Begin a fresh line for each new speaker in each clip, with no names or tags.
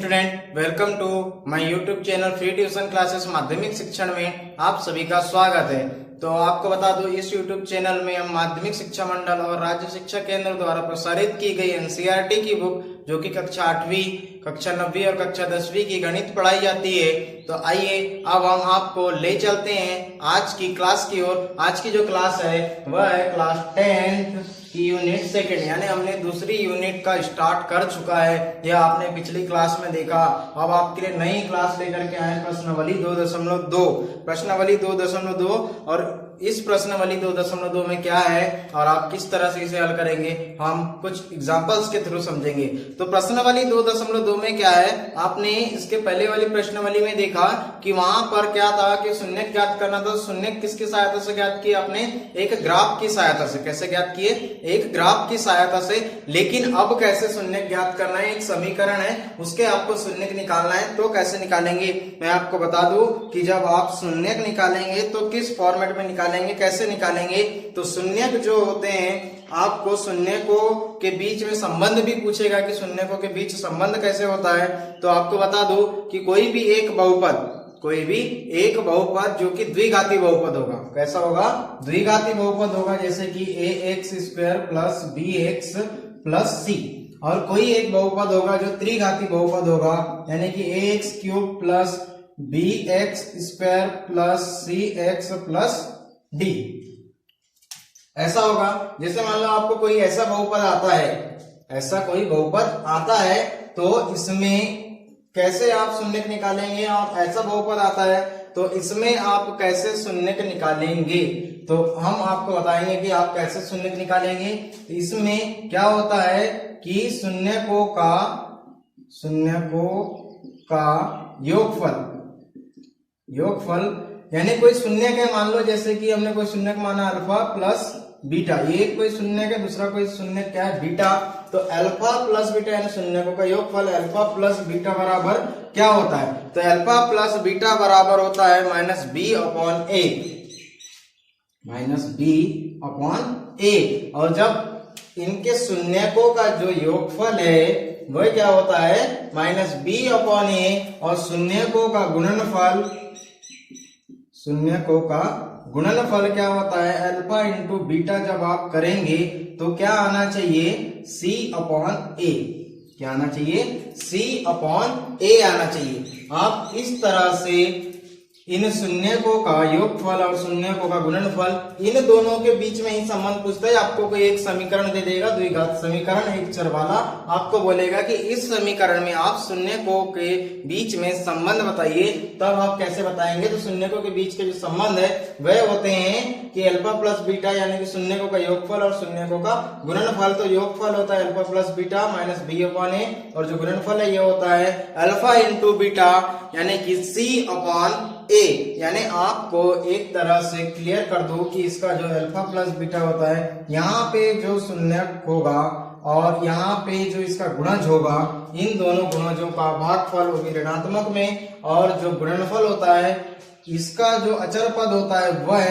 Student, welcome to my YouTube channel free tuition classes माध्यमिक शिक्षण में आप सभी का स्वागत है। तो आपको बता दूं, इस यूट्यूब चैनल में हम माध्यमिक शिक्षा मंडल और राज्य शिक्षा केंद्र द्वारा प्रसारित की गई एनसीईआरटी की बुक जो कि कक्षा 8वीं, कक्षा 9वीं और कक्षा 10वीं की गणित पढ़ाई जाती है। तो आइए अब हम आपको ले चलते हैं आज की क्लास की ओर। आज की जो क्लास है वह है क्लास 10th की यूनिट सेकंड, यानी हमने दूसरी यूनिट का स्टार्ट कर चुका है। यह आपने पिछली क्लास में देखा। अब आपके लिए नई क्लास लेकर के आए प्रश्नावली 2.2। प्रश्नावली 2.2 और इस प्रश्नावली 2.2 में क्या है और आप किस तरह से इसे हल करेंगे, हम कुछ एग्जांपल्स के थ्रू समझेंगे। तो प्रश्नावली 2.2 में क्या है, आपने इसके पहले वाली प्रश्नावली में देखा कि वहां पर क्या था कि शून्य ज्ञात करना था। शून्य किसकी सहायता से ज्ञात किए आपने? एक ग्राफ की सहायता से। कैसे ज्ञात किए? एक ग्राफ की सहायता से। लेकिन अब कैसे शून्य ज्ञात करना है? एक समीकरण है, उसके आपको शून्य निकालना है। तो कैसे निकालेंगे मैं आपको बता दूं कि जब आप शून्य निकालेंगे तो किस फॉर्मेट में निकालेंगे, कैसे निकालेंगे। तो शून्य जो होते हैं, आपको शून्य को के बीच में संबंध भी पूछेगा कि शून्य को के बीच संबंध कैसे होता है। तो आपको बता दूं कि कोई भी एक बहुपद जो कि द्विघाती बहुपद होगा। कैसा होगा? द्विघाती बहुपद होगा, जैसे कि ax² plus bx plus c। और कोई एक बहुपद होगा जो त्रिघाती बहुपद होगा, यानी कि ax³ plus bx² plus cx plus d। ऐसा होगा जैसे मान लो आपको कोई ऐसा बहुपद आता है, ऐसा कोई बहुपद आता है, तो इसमें कैसे आप शून्य निकालेंगे। और ऐसा बहुपद आता है तो इसमें आप कैसे शून्य निकालेंगे, तो हम आपको बताएंगे कि आप कैसे शून्य निकालेंगे। तो इसमें क्या होता है कि शून्य को का योगफल यानी कोई शून्य के मान लो, जैसे कि हमने कोई शून्य माना अल्फा प्लस बीटा, ये कोई शून्य का दूसरा कोई शून्य क्या है? बीटा। तो अल्फा प्लस बीटा यानी शून्य का योगफल अल्फा प्लस बीटा बराबर क्या होता है? तो अल्फा प्लस बीटा बराबर होता है -b/a। और जब इनके शून्यकों का जो योगफल है वह क्या होता है? -b/a। और शून्यकों का गुणनफल क्या होता है? Alpha into beta. जब आप करेंगे तो क्या आना चाहिए? c/a। क्या आना चाहिए? c/a आना चाहिए। आप इस तरह से इन शून्यकों का योगफल और शून्यकों का गुणनफल, इन दोनों के बीच में ही संबंध पूछता है। आपको कोई एक समीकरण दे देगा, द्विघात समीकरण, एक चर वाला, आपको बोलेगा कि इस समीकरण में आप शून्यकों के बीच में संबंध बताइए। तब आप कैसे बताएंगे? तो शून्यकों के बीच के जो संबंध है वह होते हैं कि अल्फा प्लस बीटा, यानी कि शून्यकों का योगफल और शून्यकों का गुणनफल। तो योगफल होता है अल्फा प्लस बीटा -b/a, और जो गुणनफल है ये होता है अल्फा इंटू बीटा, यानी कि c/a। यानी आपको एक तरह से क्लियर कर दो कि इसका जो अल्फा प्लस बीटा होता है, यहाँ पे जो शून्यक होगा और यहाँ पे जो इसका गुणज होगा, इन दोनों गुणजों का भागफल होगी ऋणात्मक में, और जो गुणनफल होता है इसका जो अचर पद होता है वह,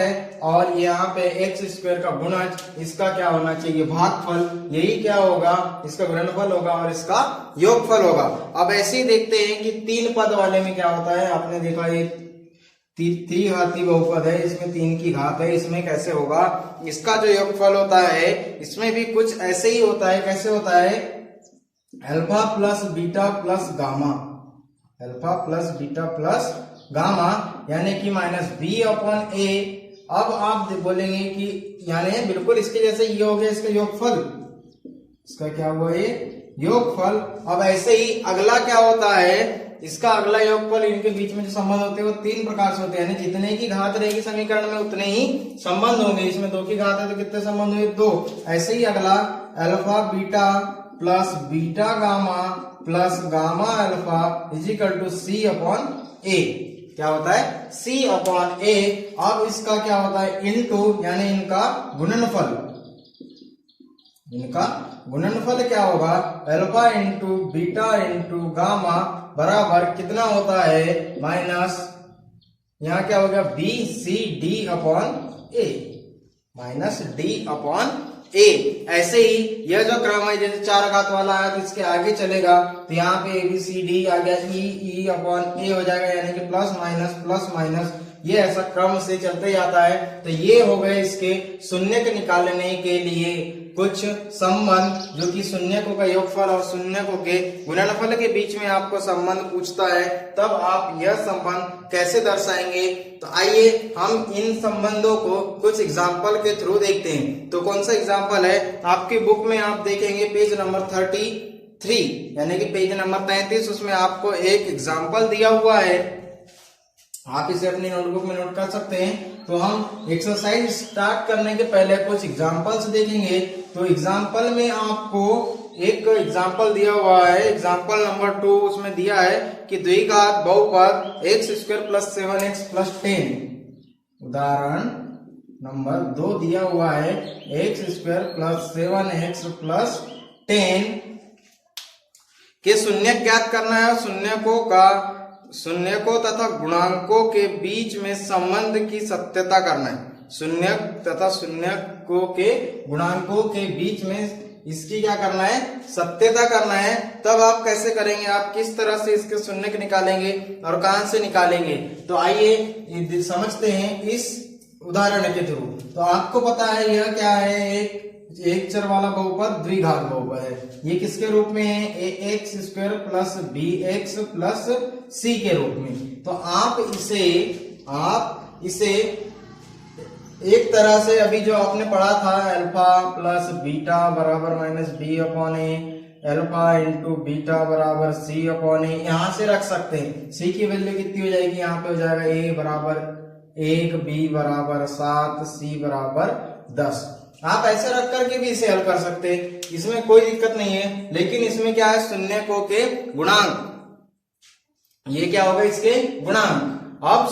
और यहाँ पे x² का गुणज, इसका क्या होना चाहिए? भागफल। यही क्या होगा? इसका गुणनफल होगा और इसका योगफल होगा। अब ऐसे ही देखते हैं कि तीन पद वाले में क्या होता है। आपने देखा ये त्रिघाती बहुपद है, इसमें 3 की घात है, इसमें कैसे होगा? इसका जो योगफल होता है इसमें भी कुछ ऐसे ही होता है। कैसे होता है? Alpha plus beta plus gamma, alpha plus beta plus gamma, यानी कि -b/a। अब आप बोलेंगे कि यानी बिल्कुल इसके जैसे ये हो गया इसका योगफल, इसका क्या हुआ? ये योगफल। अब ऐसे ही अगला क्या होता है? इसका अगला योगफल, इनके बीच में जो संबंध होते हैं वो 3 प्रकार से होते हैं, यानी जितने की घात रहेगी समीकरण में उतने ही संबंध होंगे। इसमें 2 की घात है तो कितने संबंध हुए? 2। ऐसे ही अगला alpha beta plus beta gamma plus gamma alpha is equal to c/a। क्या होता है? c/a। अब इसका क्या होता है? इनटू, यानी इनका गुणनफल। इनका गुणनफल क्या होगा? Alpha into beta into gamma बराबर कितना होता है? माइनस, यहाँ क्या होगा? bcd/a, -d/a। ए। ऐसे ही यह जो क्रम है, जैसे 4 घात वाला है तो इसके आगे चलेगा तो यहाँ पे ABCD आ गया, ई अपॉन ए हो जाएगा, यानी कि प्लस माइनस ये ऐसा क्रम से चलते जाता है। तो ये हो गए इसके शून्य के निकालने के लिए कुछ संबंध, जो कि शून्यकों का योगफल और शून्यकों के गुणनफल के बीच में आपको संबंध पूछता है, तब आप यह संबंध कैसे दर्शाएंगे। तो आइए हम इन संबंधों को कुछ एग्जाम्पल के थ्रू देखते हैं। तो कौन सा एग्जाम्पल है, आपकी बुक में आप देखेंगे पेज नंबर 33 यानी कि पेज नंबर 33, उसमें आपको एक एग्जाम्पल दिया हुआ है, आप इसे अपनी नोटबुक में नोट कर सकते हैं। तो हम एक्सरसाइज स्टार्ट करने के पहले कुछ एग्जाम्पल्स देखेंगे। तो एग्जाम्पल में आपको एक एग्जाम्पल दिया हुआ है, एग्जाम्पल नंबर 2, उसमें दिया है कि द्विघात बहुपद x² + 7x + 10। उदाहरण नंबर 2 दिया हुआ है x² + 7x + 10 के शून्य ज्ञात करना है। शून्यकों तथा गुणांकों के बीच में संबंध की सत्यता करना है। शून्य तथा शून्यकों के गुणांकों के बीच में इसकी क्या करना है, सत्यता करना है। तब आप कैसे करेंगे, आप किस तरह से इसके शून्य निकालेंगे और कहां से निकालेंगे। तो आइए समझते हैं इस उदाहरण के थ्रू। तो आपको पता है यह क्या है, एक चर वाला बहुपद द्विघात बहुपद है। ये किसके रूप में है, ax² + bx + c के रूप में। तो आप इसे एक तरह से अभी जो आपने पढ़ा था अल्फा प्लस बीटा बराबर -b/a, अल्फा इंटू बीटा बराबर c/a, यहां से रख सकते हैं। c की वैल्यू कितनी हो जाएगी, यहाँ पे हो जाएगा a बराबर 1, b बराबर 7, c बराबर 10। आप ऐसे रख करके भी इसे हल कर सकते हैं, इसमें कोई दिक्कत नहीं है। लेकिन इसमें क्या है, शून्यकों के गुणांक, ये क्या होगा, इसके गुणांक। अब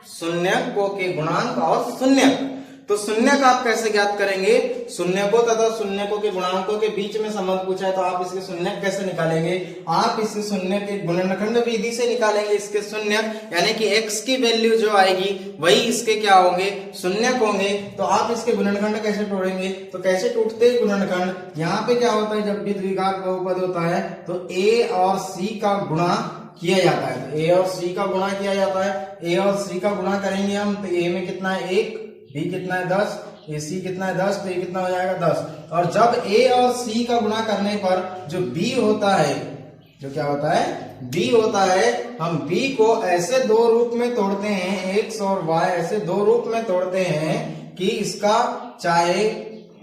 शून्यकों के गुणांक और शून्यक, तो शून्यक आप कैसे ज्ञात करेंगे, शून्यकों तथा शून्यकों के गुणांकों के बीच में संबंध पूछा है, तो आप इसके शून्यक कैसे निकालेंगे, आप इसके शून्य के गुणनखंड विधि से निकालेंगे इसके शून्यक, यानी कि x की वैल्यू जो आएगी वही इसके क्या होंगे, शून्यक होंगे। तो आप इसके गुणनखंड कैसे तोड़ेंगे, तो कैसे टूटते हैं गुणनखंड, यहाँ पे क्या होता है, जब भी द्विघात बहुपद होता है तो a और c का गुणा किया जाता है। तो a और c का गुणा किया जाता है, a और c का गुणा करेंगे हम, तो a में कितना है 1, b कितना है 10, ac कितना है 10, तो ये कितना हो जाएगा 10। और जब a और c का गुणा करने पर जो b होता है, जो क्या होता है, b होता है, हम b को ऐसे दो रूप में तोड़ते हैं, x और y ऐसे दो रूप में तोड़ते हैं कि इसका चाहे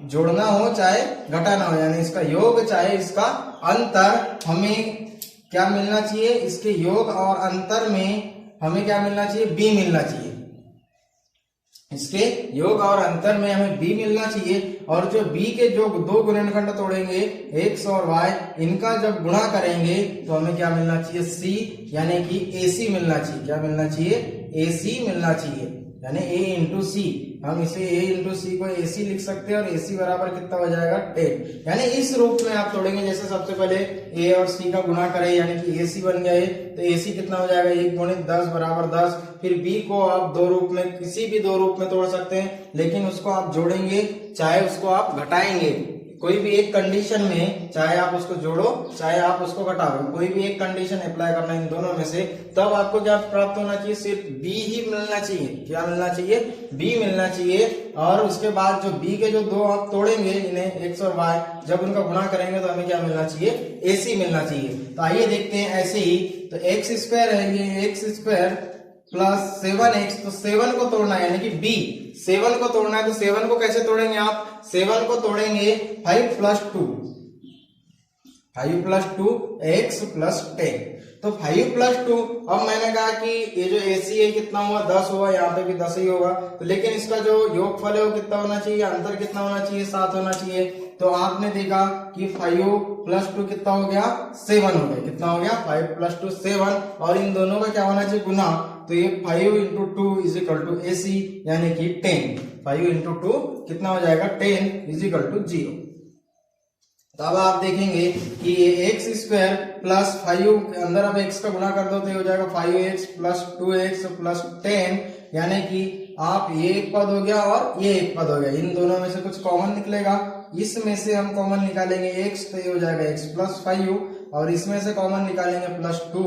जोड़ना हो चाहे घटाना हो, यानी इसका योग चाहे इसका अंतर, हमें क्या मिलना चाहिए, इसके योग और अंतर में हमें क्या मिलना चाहिए, b मिलना चाहिए। इसके योग और अंतर में हमें b मिलना चाहिए। और जो b के जो दो गुणनखंड तोड़ेंगे x और y, इनका जब गुणा करेंगे तो हमें क्या मिलना चाहिए, c, यानी कि ac मिलना चाहिए। क्या मिलना चाहिए, ac मिलना चाहिए, यानी a इंटू सी। हम इसे a इंटू सी को ac लिख सकते हैं, और ac बराबर कितना हो जाएगा 10। यानी इस रूप में आप तोड़ेंगे, जैसे सबसे पहले a और c का गुणा करें, यानी कि ac बन गया है, तो ac कितना हो जाएगा, 1 × 10 बराबर 10। फिर b को आप दो रूप में, किसी भी दो रूप में तोड़ सकते हैं, लेकिन उसको आप जोड़ेंगे चाहे उसको आप घटाएंगे, कोई भी एक कंडीशन में, चाहे आप उसको जोड़ो चाहे आप उसको घटाओ, कोई भी एक कंडीशन अप्लाई करना इन दोनों में से, तब आपको क्या प्राप्त होना चाहिए, सिर्फ b ही मिलना चाहिए। क्या मिलना चाहिए, b मिलना चाहिए। और उसके बाद जो b के जो दो आप तोड़ेंगे इन्हें x और y, जब उनका गुणा करेंगे तो हमें क्या मिलना चाहिए, ac मिलना चाहिए। तो आइए देखते हैं ऐसे ही। तो x² है, ये x² + 7x, तो 7 को तोड़ना है, यानी कि b 7 को तोड़ना है। तो 7 को कैसे तोड़ेंगे आप, 7 को तोड़ेंगे 5 + 2, 5 + 2 x + 10। तो 5 + 2, अब मैंने कहा कि ये जो AC है कितना हुआ, 10 हुआ, यहाँ पे भी 10 ही होगा। तो लेकिन इसका जो योगफल है वो कितना होना चाहिए, अंतर कितना होना चाहिए, 7 होना चाहिए। तो आपने देखा कि 5 + 2 कितना हो गया, 7 हो गया। कितना हो गया, 5 + 2 7, और इन दोनों का क्या होना चाहिए, गुना। तो ये 5 × 2 = AC, यानी कि 10। 5 × 2 कितना हो जाएगा, 10 = 0। तो अब आप देखेंगे कि ये x² + 5 के अंदर अब x का गुणा कर दो तो ये हो जाएगा 5x + 2x + 10, यानी कि आप ये एक पद हो गया और ये एक पद हो गया, इन दोनों में से कुछ कॉमन निकलेगा, इसमें से हम कॉमन निकालेंगे x, तो ये हो जाएगा x प्लस 5u, और इसमें से कॉमन निकालेंगे +2,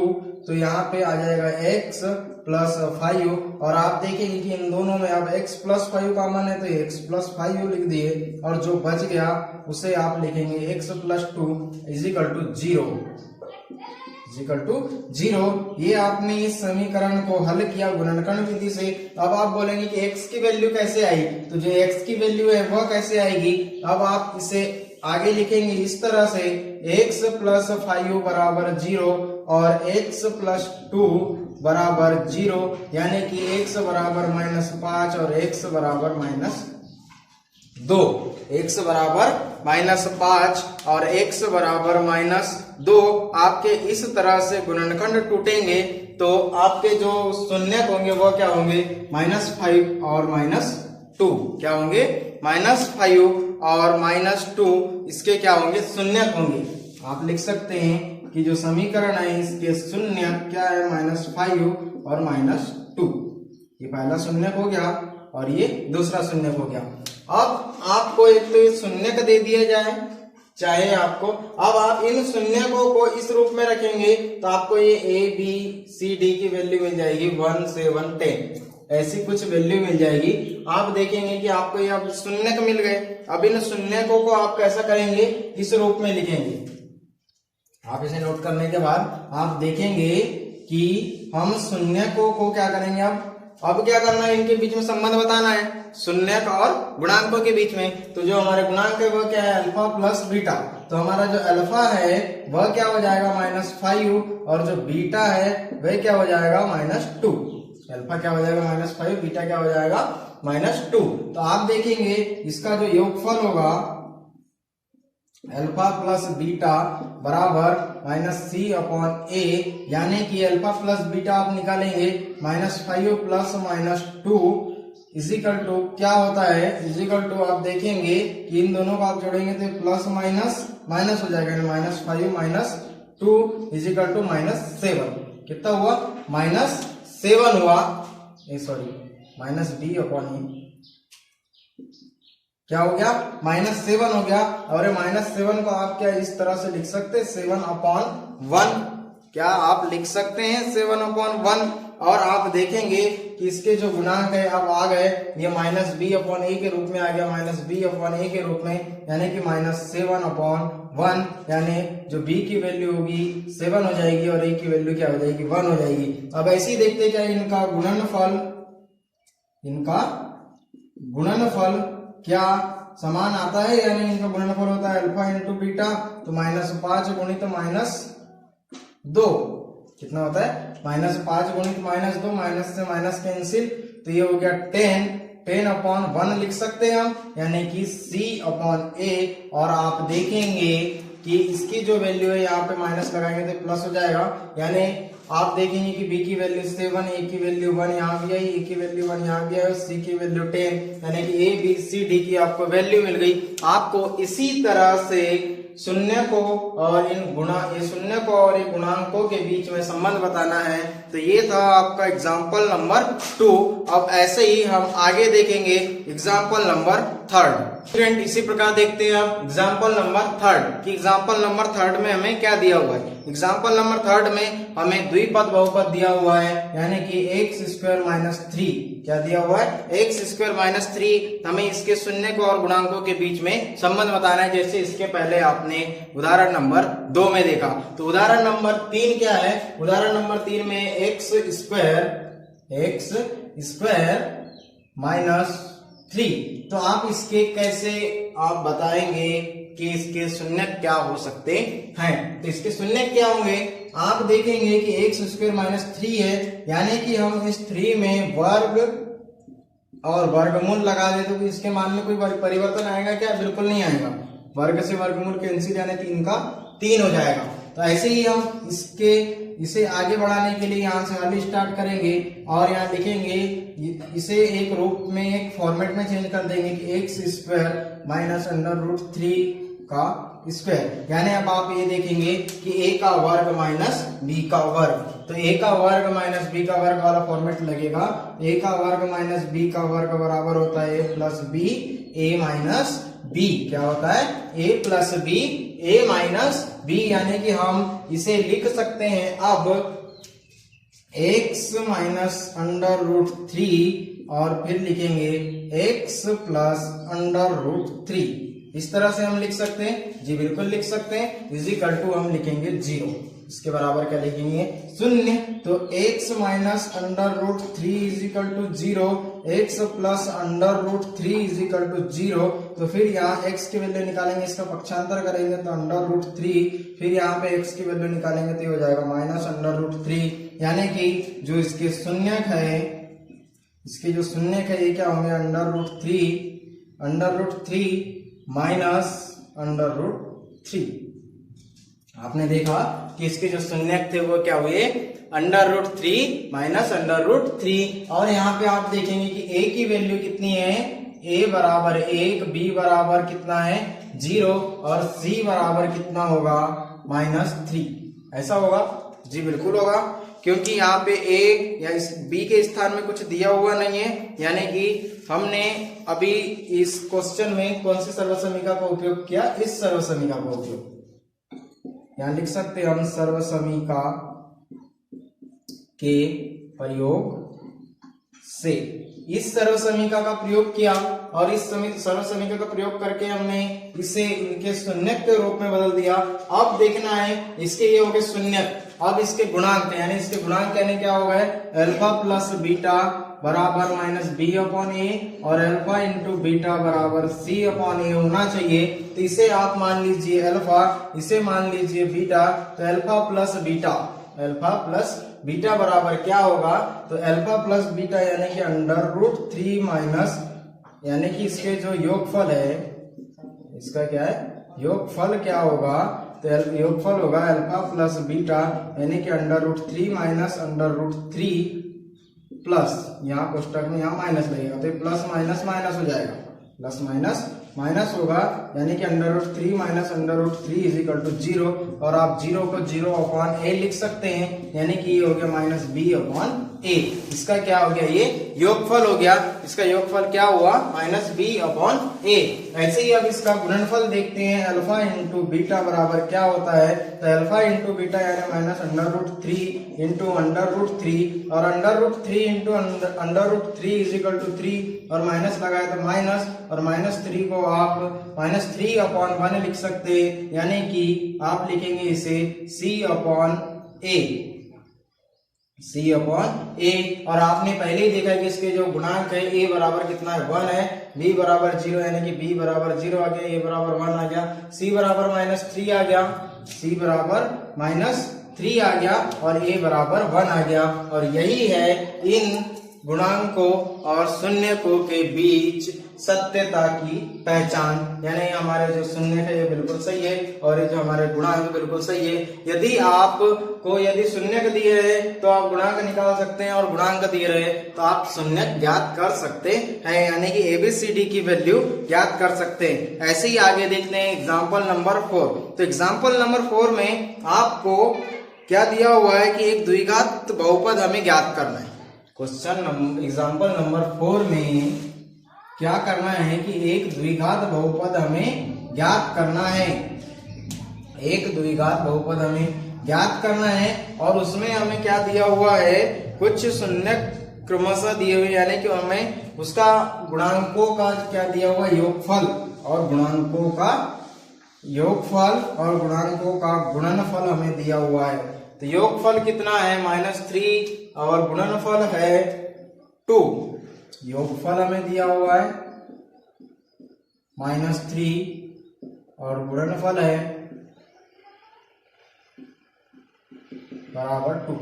तो यहाँ पे आ जाएगा x प्लस 5u, और आप देखेंगे कि इन दोनों में अब x प्लस 5 कॉमन है तो x प्लस 5u लिख दिए, और जो बच गया उसे आप लिखेंगे x प्लस 2 इजिकल टू 0। ये आपने इस समीकरण को हल किया गुणनखंड विधि से। अब आप बोलेंगे कि x की वैल्यू कैसे आई, तो जो x की वैल्यू है वह कैसे आएगी, अब आप इसे आगे लिखेंगे इस तरह से, x प्लस 5u बराबर 0 और x प्लस 2 बराबर 0, यानी कि x बराबर -5 और x बराबर -2, x बराबर -5 और x बराबर -2। आपके इस तरह से गुणनखंड टूटेंगे तो आपके जो शून्यक होंगे वो क्या होंगे, -5 और -2, क्या होंगे, -5 और -2, इसके क्या होंगे, शून्यक होंगे। आप लिख सकते हैं कि जो समीकरण है इसके शून्यक क्या है, -5 और -2। ये पहला शून्यक हो गया और ये दूसरा शून्यक हो गया। अब आपको एक तो शून्यक दे दिया जाए चाहे आपको, अब आप इन शून्यकों को इस रूप में रखेंगे तो आपको ये a b c d की वैल्यू मिल जाएगी 1 से 10, ऐसी कुछ वैल्यू मिल जाएगी। आप देखेंगे कि आपको ये अब शून्यक मिल गए। अब इन शून्यकों को आप कैसा करेंगे, इस रूप में लिखेंगे। आप इसे नोट करने के बाद आप देखेंगे कि हम शून्यकों को क्या करेंगे, अब क्या करना है, इनके बीच में संबंध बताना है, शून्यक और गुणांकों के बीच में। तो जो हमारे गुणांक है वह क्या है, अल्फा प्लस बीटा, तो हमारा जो अल्फा है वह क्या हो जाएगा -5, और जो बीटा है वह क्या हो जाएगा -2। अल्फा क्या हो जाएगा -5, बीटा क्या हो जाएगा -2। तो आप देखेंगे इसका जो योगफल होगा अल्फा प्लस बीटा बराबर -c/a, यानी कि अल्फा प्लस बीटा आप निकालेंगे -5 प्लस -2 इजिकल टू क्या होता है, इजिकल टू आप देखेंगे कि इन दोनों को आप जोड़ेंगे तो प्लस माइनस हो जाएगा, -5 -2 इजिकल टू -7। कितना हुआ, -7 हुआ, सॉरी -d/e, क्या हो गया, -7 हो गया। और -7 को आप क्या इस तरह से लिख सकते हैं, 7/1, क्या आप लिख सकते हैं 7/1। और आप देखेंगे कि इसके जो गुणांक है अब आ गए, ये -b/a के रूप में आ गया, -b/a के रूप में, यानी कि -7/1, यानी जो b की वैल्यू होगी 7 हो जाएगी और a की वैल्यू क्या हो जाएगी, 1 हो जाएगी। अब ऐसे ही देखते क्या इनका गुणनफल क्या समान आता है, यानी इनका गुणनफल होता है अल्फा इंटू बीटा, तो -5 गुणित -2 कितना होता है, -5 गुणित -2, माइनस से माइनस कैंसिल, तो ये हो गया 10/1 लिख सकते हैं हम, यानी कि c/a। और आप देखेंगे कि इसकी जो वैल्यू है यहाँ पे माइनस लगाएंगे तो प्लस हो जाएगा, यानी आप देखेंगे कि b की वैल्यू 7, a की वैल्यू 1 यहाँ भी आई, a की वैल्यू 1 यहाँ भी आई, c की वैल्यू 10, यानी कि a b c d की आपको वैल्यू मिल गई। आपको इसी तरह से शून्य को और इन गुणांकों के बीच में संबंध बताना है। तो ये था आपका एग्जाम्पल नंबर 2। अब ऐसे ही हम आगे देखेंगे एग्जाम्पल नंबर 3। स्टूडेंट इसी प्रकार देखते हैं आप एग्जाम्पल नंबर 3 कि एग्जाम्पल नंबर 3 में हमें क्या दिया हुआ है। एग्जाम्पल नंबर 3 में हमें द्विपद बहुपद दिया हुआ है, यानी कि x² - 3 क्या दिया हुआ है, x² - 3। हमें इसके शून्य को और गुणांकों के बीच में संबंध बताना है, जैसे इसके पहले आपने उदाहरण नंबर 2 में देखा। तो उदाहरण नंबर 3 क्या है, उदाहरण नंबर 3 में x² - 3। तो आप इसके कैसे आप बताएंगे कि इसके शून्य क्या हो सकते हैं। तो इसके शून्य क्या होंगे, आप देखेंगे कि x² - 3 है, यानी कि हम इस 3 में वर्ग और वर्गमूल लगा दे तो इसके मान में कोई परिवर्तन आएगा क्या, बिल्कुल नहीं आएगा। वर्ग से वर्गमूल कैंसिल, यानी 3 का 3 हो जाएगा। तो ऐसे ही हम इसे आगे बढ़ाने के लिए यहाँ से हल स्टार्ट करेंगे और यहाँ लिखेंगे, इसे एक रूप में एक फॉर्मेट में चेंज कर देंगे कि x² - √3 का स्क्वायर, यानी अब आप ये देखेंगे कि a का वर्ग माइनस b का वर्ग, तो a का वर्ग माइनस b का वर्ग वाला फॉर्मेट लगेगा। a का वर्ग माइनस b का वर्ग बराबर होता है a plus b, a minus b क्या होता है a plus b, a minus b, यानी कि हम इसे लिख सकते हैं अब x माइनस अंडर रूट 3 और फिर लिखेंगे x प्लस अंडर रूट 3। इस तरह से हम लिख सकते हैं, जी बिल्कुल लिख सकते हैं। इजिकल टू हम लिखेंगे 0, इसके बराबर क्या लिखेंगे 0, तो x minus under root 3 is equal to 0, x plus under root 3 is equal to 0। तो फिर यहाँ x की वैल्यू निकालेंगे, इसका पक्षांतर करेंगे तो अंडर रूट 3, फिर यहाँ पे x की वैल्यू निकालेंगे तो ये हो जाएगा माइनस अंडर रूट 3, यानी कि जो इसके शून्यक है, इसके जो शून्यक है ये क्या होंगे under root 3 minus under root 3। आपने देखा कि इसके जो शून्यक थे वो क्या हुए under root 3 minus under root 3। और यहाँ पे आप देखेंगे कि a की वैल्यू कितनी है, a बराबर 1, b बराबर कितना है 0 और c बराबर कितना होगा -3। ऐसा होगा, जी बिल्कुल होगा, क्योंकि यहाँ पे a या इस b के स्थान में कुछ दिया हुआ नहीं है, यानी कि हमने अभी इस क्वेश्चन में कौन सी सर्वसमीका का उपयोग किया, इस सर्वसमीका का उपयोग। यहाँ लिख सकते हैं हम सर्वसमीका के प्रयोग से, इस सर्वसमीका का प्रयोग किया और इस सर्वसमीका का प्रयोग करके हमने इसे इनके शून्यक के रूप में बदल दिया। अब देखना है इसके ये हो गए शून्यक, अब इसके गुणांक, यानी इसके गुणांक यानी क्या हो गए अल्फा प्लस बीटा बराबर माइनस बी अपॉन ए और अल्फा इंटू बीटा बराबर सी अपॉन ए होना चाहिए। तो इसे आप मान लीजिए अल्फा, इसे मान लीजिए बीटा, तो अल्फा प्लस बीटा बराबर क्या होगा, तो अल्फा प्लस बीटा यानी कि अंडर रूट 3 माइनस, यानी कि इसके जो योगफल है, इसका क्या है योगफल क्या होगा, तो योगफल होगा अल्फा प्लस बीटा यानी कि under root 3 minus under root 3 plus, यहाँ कोष्टक में यहाँ माइनस लगेगा तो प्लस माइनस माइनस हो जाएगा, प्लस माइनस माइनस होगा, यानी कि under root 3 minus under root 3 is equal to 0, और आप 0 को 0 अपॉन ए लिख सकते हैं, यानी कि ये हो गया माइनस बी अपॉन ए। इसका क्या हो गया, ये योगफल हो गया, इसका योगफल क्या हुआ माइनस बी अपॉन ए। ऐसे ही अब इसका गुणनफल देखते हैं, अल्फा इंटू बीटा बराबर क्या होता है, तो अल्फा इंटू बीटा यानी minus under root 3 into under root 3, और under root 3 into under root 3 is equal to 3, और माइनस लगाए तो माइनस, और माइनस 3 को आप माइनस 3 अपॉन 1 लिख सकते हैं, यानी कि आप लिखेंगे इसे c अपॉन ए। और आपने पहले ही देखा कि इसके जो गुणांक है a बराबर कितना है 1 है, b बराबर 0 यानी कि b बराबर 0 आ गया, a बराबर 1 आ गया, c बराबर -3 आ गया, c बराबर -3 आ गया और a बराबर 1 आ गया। और यही है इन गुणांकों और शून्यकों के बीच सत्यता की पहचान, यानी हमारे जो शून्य है ये बिल्कुल सही है और ये जो हमारे गुणांक बिल्कुल सही है। यदि आपको यदि शून्यक दिए रहे तो आप गुणांक निकाल सकते हैं, और गुणांक दिए रहे तो आप शून्यक ज्ञात कर सकते हैं, यानी कि एबीसीडी की वैल्यू ज्ञात कर सकते हैं। ऐसे ही आगे देखते हैं एग्जाम्पल नंबर 4। तो एग्जाम्पल नंबर 4 में आपको क्या दिया हुआ है कि एक द्विघात बहुपद हमें ज्ञात करना है। क्वेश्चन एग्जाम्पल नंबर 4 में क्या करना है कि एक द्विघात बहुपद हमें ज्ञात करना है, एक द्विघात बहुपद हमें ज्ञात करना है, और उसमें हमें क्या दिया हुआ है कुछ शून्यक क्रमशः दिए हुए, यानी कि हमें उसका गुणांकों का क्या दिया हुआ योगफल, और गुणांकों का योगफल और गुणांकों का गुणनफल हमें दिया हुआ है। तो योगफल कितना है -3 और गुणनफल है 2। योगफल हमें दिया हुआ है -3 और गुणनफल है बराबर 2।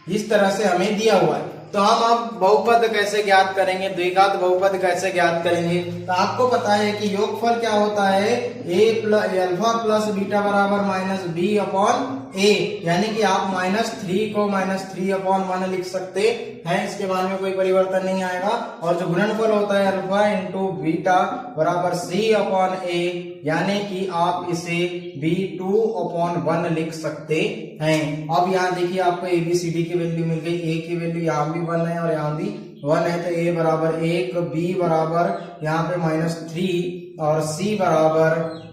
इस तरह से हमें दिया हुआ है। तो हम अब बहुपद कैसे ज्ञात करेंगे, द्विघात बहुपद कैसे ज्ञात करेंगे। तो आपको पता है कि योगफल क्या होता है, अल्फा प्लस बीटा बराबर माइनस बी अपॉन ए, यानी कि आप -3 को -3/1 लिख सकते हैं, इसके बाद में कोई परिवर्तन नहीं आएगा। और जो गुणनफल होता है अल्फा इंटू बीटा बराबर सी अपॉन ए, यानी कि आप इसे b2/1 लिख सकते हैं। अब यहाँ देखिए आपको ABCD की वैल्यू मिल गई, ए की वैल्यू यहाँ भी 1 है और यहाँ भी 1 है, तो a बराबर 1, b बराबर यहाँ पे -3 और c बराबर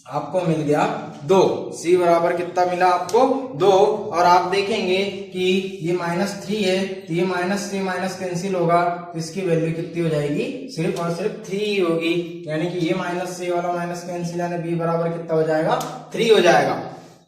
आपको मिल गया 2। c बराबर कितना मिला आपको 2। और आप देखेंगे कि ये -3 है, तो ये माइनस से माइनस कैंसिल होगा, तो इसकी वैल्यू कितनी हो जाएगी, सिर्फ और सिर्फ 3 होगी, यानी कि ये -c वाला माइनस कैंसिल, यानी b बराबर कितना हो जाएगा 3 हो जाएगा।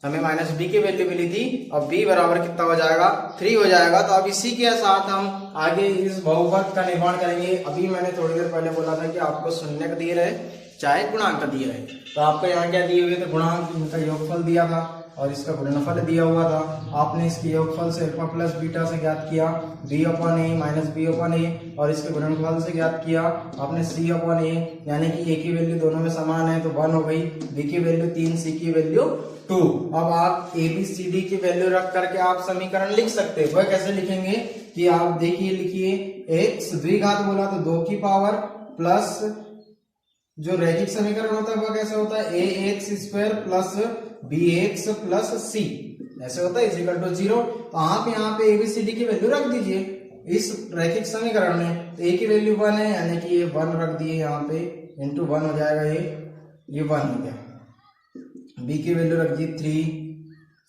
हमें -b की वैल्यू मिली थी, अब b बराबर कितना हो जाएगा 3 हो जाएगा। तो अब इसी के साथ हम आगे इस बहुपद का निर्माण करेंगे। अभी मैंने थोड़ी देर पहले बोला था कि आपको शून्य दिए रहे चाहे गुणांक दिए रहे, तो आपको यहाँ क्या दिए हुए थे, गुणांक, इनका योगफल दिया था और इसका गुणनफल दिया हुआ था। आपने इसके योगफल से अल्फा प्लस बीटा से ज्ञात किया b/a माइनस b/a, और इसके गुणनफल से ज्ञात किया आपने c/a, यानी कि a की वैल्यू दोनों में समान है तो 1 हो गई, b की वैल्यू 3, c की वैल्यू 2। अब आप ABCD की वैल्यू रख करके आप समीकरण लिख सकते हैं। वह कैसे लिखेंगे कि आप देखिए, लिखिए x द्विघात बोला तो 2 की पावर प्लस जो रैखिक समीकरण होता है वह कैसे होता है, ax² plus bx plus c, ऐसे होता है, इक्वल टू 0। तो आप यहाँ पे ABCD की वैल्यू रख दीजिए इस रैखिक समीकरण में। तो a की वैल्यू 1 है, यानी कि ये 1 रख दिए यहाँ पे, इंटू 1 हो जाएगा, ये 1 हो गया। b की वैल्यू रख दी 3,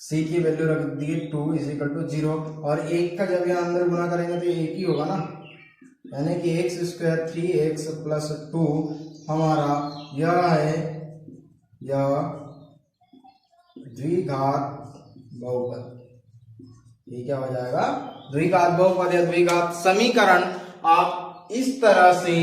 c की वैल्यू रख दी 2 इक्वल टू 0। और 1 का जब यहाँ अंदर गुना करेंगे तो 1 ही होगा ना, यानी कि x² 3x प्लस 2 हमारा यह है, यह द्विघात बहुपद। ये क्या हो जाएगा, द्विघात बहुपद या द्विघात समीकरण। आप इस तरह से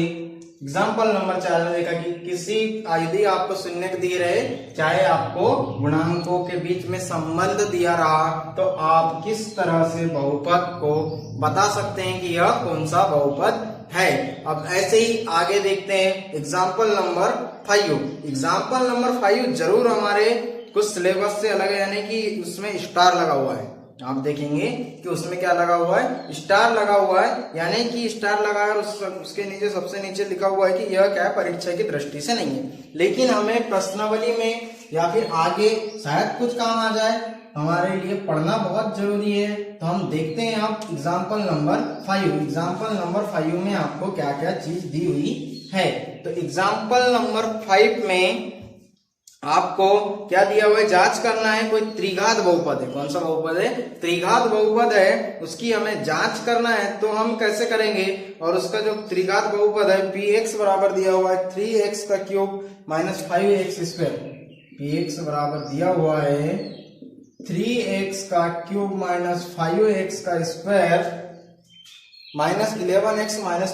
एग्जाम्पल नंबर 4 में देखा कि किसी यदि आपको शून्य दिए रहे चाहे आपको गुणांकों के बीच में संबंध दिया रहा, तो आप किस तरह से बहुपद को बता सकते हैं कि यह कौन सा बहुपद है। अब ऐसे ही आगे देखते हैं एग्जाम्पल नंबर 5। एग्जाम्पल नंबर 5 जरूर हमारे कुछ सिलेबस से अलग है, यानी कि उसमें स्टार लगा हुआ है। आप देखेंगे कि उसमें क्या लगा हुआ है, स्टार लगा हुआ है, यानी कि स्टार लगा है, उसके नीचे सबसे नीचे लिखा हुआ है कि यह क्या है, परीक्षा की दृष्टि से नहीं है, लेकिन हमें प्रश्नावली में या फिर आगे शायद कुछ काम आ जाए, हमारे लिए पढ़ना बहुत जरूरी है। तो हम देखते हैं आप एग्जाम्पल नंबर 5। एग्जाम्पल नंबर 5 में आपको क्या क्या चीज दी हुई है। तो एग्जाम्पल नंबर 5 में आपको क्या दिया हुआ है, जांच करना है, कोई त्रिघात बहुपद है। कौन सा बहुपद है, त्रिघात बहुपद है, उसकी हमें जांच करना है। तो हम कैसे करेंगे, और उसका जो त्रिघात बहुपद है px बराबर दिया हुआ है 3x का क्यूब माइनस 5x²। px बराबर दिया हुआ है 3x का क्यूब माइनस 5x का स्क्वायर माइनस 11x माइनस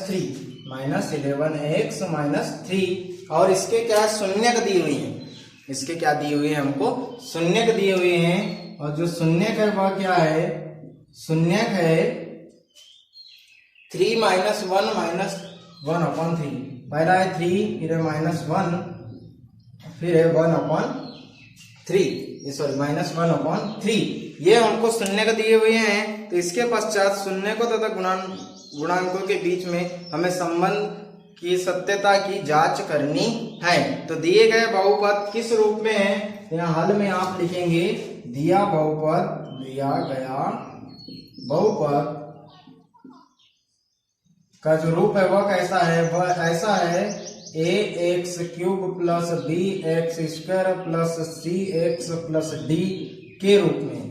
3, और इसके क्या शून्य दी हुई है, इसके क्या दी हुई है, हमको शून्य दिए हुए हैं। और जो शून्य है वह क्या है, शून्य है 3 - 1 - 1/3। पहला है 3, फिर है -1, फिर है 1/3, सॉरी -1/3। ये हमको शून्य दिए हुए हैं। तो इसके पश्चात शून्य को तथा गुणांकों के बीच में हमें संबंध की सत्यता की जांच करनी है। तो दिए गए बहुपद किस रूप में है, यहाँ हल में आप लिखेंगे दिया गया बहुपद का जो रूप है वह कैसा है, वह ऐसा है ax³ plus bx² plus cx plus d के रूप में।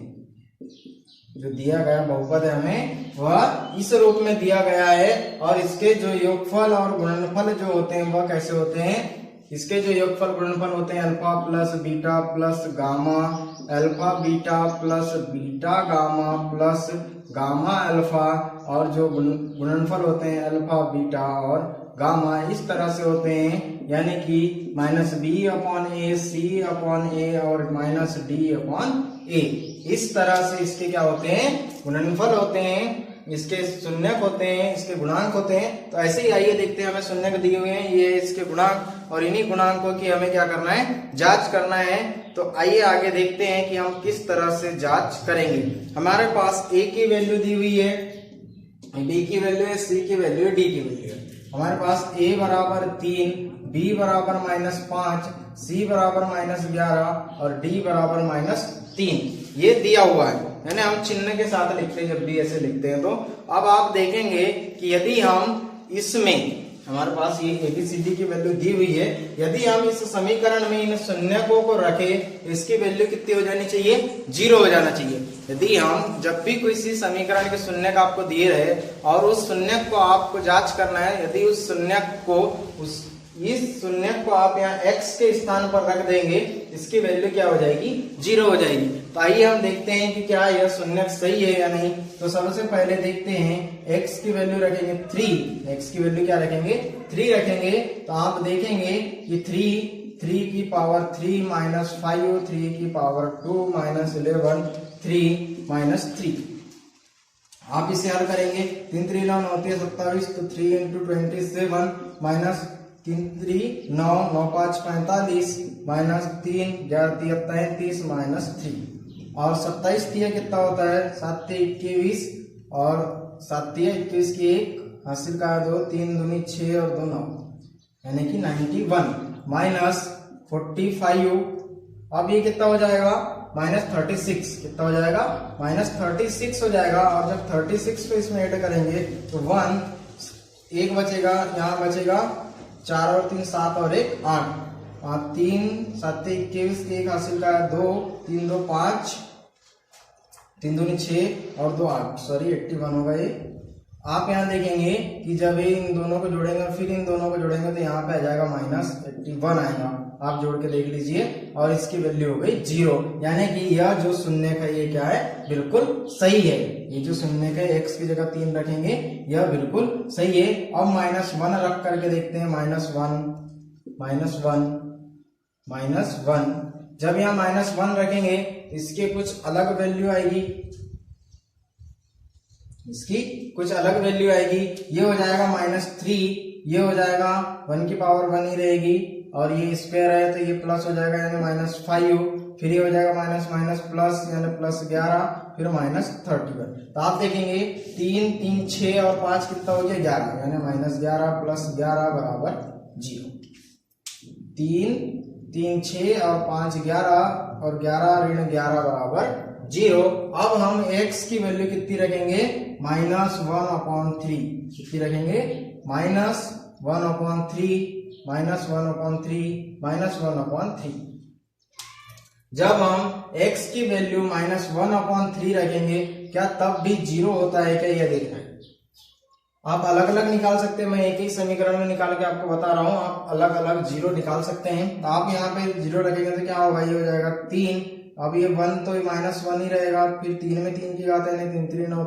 जो दिया गया बहुपद है हमें वह इस रूप में दिया गया है। और इसके जो योगफल और गुणनफल जो होते हैं वह कैसे होते हैं, इसके जो योगफल गुणनफल होते हैं alpha plus beta plus gamma, alpha beta plus beta gamma plus gamma alpha, और जो गुणनफल होते हैं अल्फा बीटा और गामा इस तरह से होते हैं, यानी कि -b/a c/a और -d/a। इस तरह से इसके क्या होते हैं, गुणनफल होते हैं। इसके शून्यक होते हैं, इसके गुणांक होते हैं। तो ऐसे ही आइए देखते हैं, हमें शून्यक दिए हुए हैं, ये इसके गुणांक और इन्हीं गुणांकों की हमें क्या करना है, जांच करना है। तो आइए आगे देखते हैं कि हम किस तरह से जांच करेंगे। हमारे पास a की वैल्यू दी हुई है, b की वैल्यू है, c की वैल्यू है, d की वैल्यू है। हमारे पास a बराबर 3, b बराबर -5, c बराबर -11 और d बराबर -3 ये दिया हुआ है, यानी हम चिन्ह के साथ लिखते हैं जब भी ऐसे लिखते हैं। तो अब आप देखेंगे कि यदि हम इसमें, हमारे पास ये ABCD की वैल्यू दी हुई है, यदि हम इस समीकरण में इन शून्यकों को रखें तो इसकी वैल्यू कितनी हो जानी चाहिए, 0 हो जाना चाहिए। यदि हम जब भी किसी समीकरण के शून्यक आपको दिए रहे और उस शून्यक को आपको जांच करना है, यदि उस शून्यक को इस शून्यक को आप यहाँ x के स्थान पर रख देंगे, इसकी वैल्यू क्या हो जाएगी, 0 हो जाएगी। तो आइए हम देखते हैं कि क्या यह शून्यक सही है या नहीं। तो सबसे पहले देखते हैं, x की वैल्यू रखेंगे 3, x की वैल्यू क्या रखेंगे, 3 रखेंगे। तो आप देखेंगे कि 3 की पावर 3 -5, 3 की पावर 2 -11, 3 -3। आप इसे हल करेंगे, 3 3 9 होती है 27, तो 3 × 27 माइनस 3 3 9 9 5 45 -3 11 33 -3 और 27 3 कितना होता है, 7 3 21 और 7 3 21 की 1 हासिल का 2, 3 दूनी 6 और 2 9, यानी कि 91 -45। अब ये कितना हो जाएगा, -36, कितना हो जाएगा, -36 हो जाएगा। और जब 36 को इसमें ऐड करेंगे तो 1 बचेगा, यहाँ बचेगा 4 और 3 7 और 1 8, 3 7 21 1 हासिल का 2, 3 2 5, 3 दूनी 6 और 2 8, सॉरी 81 होगा ये। आप यहाँ देखेंगे कि जब ये इन दोनों को जोड़ेंगे फिर इन दोनों को जोड़ेंगे तो यहाँ पे आ जाएगा -81 आएगा। आप जोड़ के देख लीजिए और इसकी वैल्यू हो गई 0, यानी कि यह जो शून्यक है ये क्या है, बिल्कुल सही है। ये जो शून्यक है x की जगह 3 रखेंगे, यह बिल्कुल सही है। अब -1 रख करके देखते हैं, -1 जब यहाँ -1 रखेंगे इसके कुछ अलग वैल्यू आएगी, इसकी कुछ अलग वैल्यू आएगी। ये हो जाएगा -3, ये हो जाएगा 1 की पावर 1 ही रहेगी और ये स्क्वायर है तो ये प्लस हो जाएगा यानी -5, फिर ये हो जाएगा माइनस प्लस यानी +11, फिर -31। तो आप देखेंगे 3 3 6 और 5 कितना हो गया, 11, यानी -11 + 11 बराबर 0। 3 3 6 और 5 11 और 11 ऋण 11 बराबर 0। अब हम x की वैल्यू कितनी रखेंगे, -1/3, कितनी रखेंगे, -1/3 जब हम x की वैल्यू -1/3 रखेंगे, क्या तब भी 0 होता है क्या, यह देखना है। आप अलग अलग निकाल सकते हैं, मैं एक ही समीकरण में निकाल के आपको बता रहा हूं, आप अलग अलग 0 निकाल सकते हैं। तो आप यहाँ पे 0 रखेंगे तो क्या होगा, ये हो जाएगा 3, अब ये 1 तो -1 ही रहेगा, फिर 3 में 3 की घात है, 3 3 9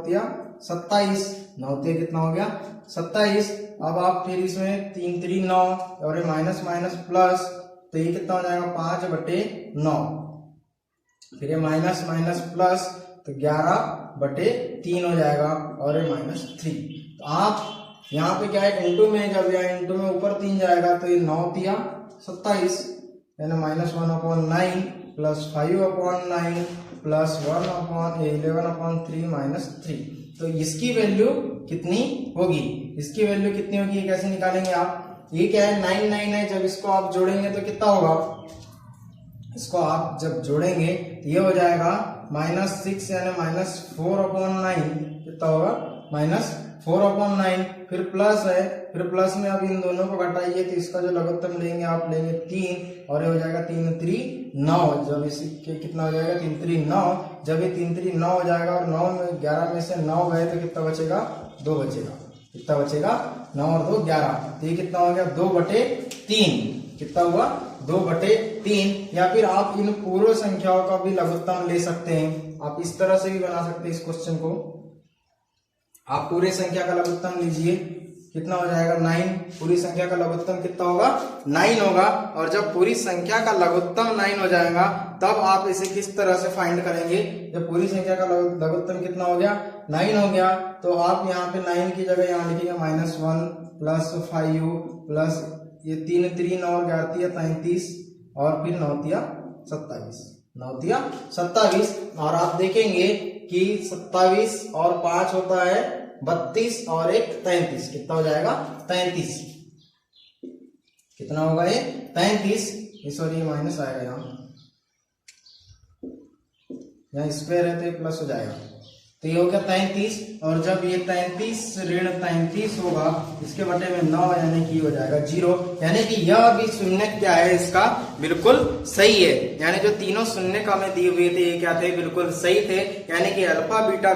27, 9 कितना हो गया 27। अब आप फिर इसमें 3 3 9 और ये माइनस प्लस, तो ये कितना हो जाएगा 5/9, फिर ये माइनस प्लस तो 11/3 हो जाएगा और ये -3। तो आप यहाँ पे क्या है, इंटू में, जब यहाँ इंटू में ऊपर 3 जाएगा तो ये 9 3 27, यानी -1/9 + 5/9 + 11/3 -3। तो इसकी वैल्यू कितनी होगी, इसकी वैल्यू कितनी होगी, ये कैसे निकालेंगे आप, ये क्या है 9 है, जब इसको आप जोड़ेंगे तो कितना होगा, इसको आप जब जोड़ेंगे तो ये हो जाएगा -6 यानी -4/9, कितना होगा -4/9, फिर प्लस है, फिर प्लस में अब इन दोनों को घटाइए तो इसका जो लघुत्तम लेंगे आप लेंगे 3 और ये हो जाएगा 3 3 9, जब इसके कितना हो जाएगा 3 3 9, जब ये 3 3 9 हो जाएगा और 9 में 11 में से 9 गए तो कितना बचेगा, 2 बचेगा, कितना बचेगा 9 और 2 11, तो ये कितना हो गया 2/3, कितना हुआ 2/3। या फिर आप इन पूर्ण संख्याओं का भी लघुत्तम ले सकते हैं, आप इस तरह से भी बना सकते हैं इस क्वेश्चन को। आप पूरे संख्या का लघुत्तम लीजिए, कितना हो जाएगा 9। पूरी संख्या का लघुत्तम कितना होगा 9 होगा। और जब पूरी संख्या का लघुत्तम 9 हो जाएगा तब आप इसे किस तरह से फाइंड करेंगे। जब पूरी संख्या का लघुत्तम कितना हो गया 9 हो गया तो आप यहाँ पे 9 की जगह यहाँ लिखेंगे -1 प्लस 5 प्लस ये 3 3 और 11 33 और फिर 9 27 9 27। और आप देखेंगे कि 27 और 5 होता है 32 और 1 33। कितना हो जाएगा 33। कितना होगा ये 33। सॉरी माइनस आएगा यहाँ स्क्वायर है तो ये प्लस हो जाएगा। तो ये हो गया 33। और जब ये 33 ऋण 33 होगा इसके बटे में 9 यानी कि हो जाएगा 0। यानी कि यह भी शून्य क्या है इसका बिल्कुल सही है। यानी जो तीनों शून्य का में दिए हुए थे ये क्या थे बिल्कुल सही थे। यानी कि अल्फा बीटा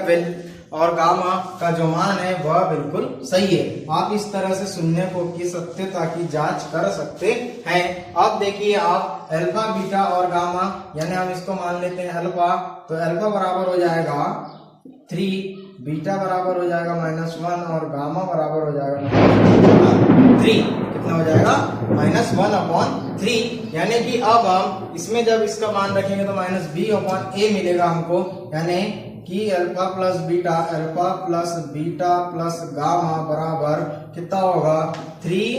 और गामा का जो मान है वह बिल्कुल सही है। आप इस तरह से शून्य को की सत्यता की जांच कर सकते हैं। अब देखिए आप अल्फा बीटा और गामा यानी हम इसको मान लेते हैं अल्फा। तो अल्फा बराबर हो जाएगा 3, बीटा बराबर हो जाएगा -1 और गामा बराबर हो जाएगा 3। कितना हो जाएगा -1/3। यानी कि अब हम इसमें जब इसका मान रखेंगे तो -b/a मिलेगा हमको। यानी कि alpha plus beta plus gamma बराबर कितना होगा 3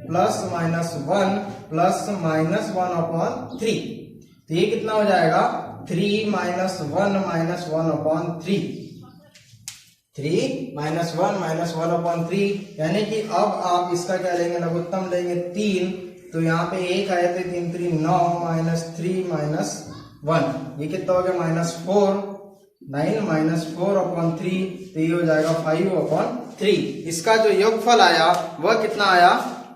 प्लस -1 प्लस -1/3। तो ये कितना हो जाएगा 3 - 1 -1/3। 3 - 1 -1/3। यानी कि अब आप इसका क्या लेंगे लघुत्तम लेंगे 3। तो यहाँ पे 1 आए थे 3 3 9 -3 -1 ये कितना हो गया -4 9 -4/3। तो ये हो जाएगा 5/3। इसका जो योगफल आया वह कितना आया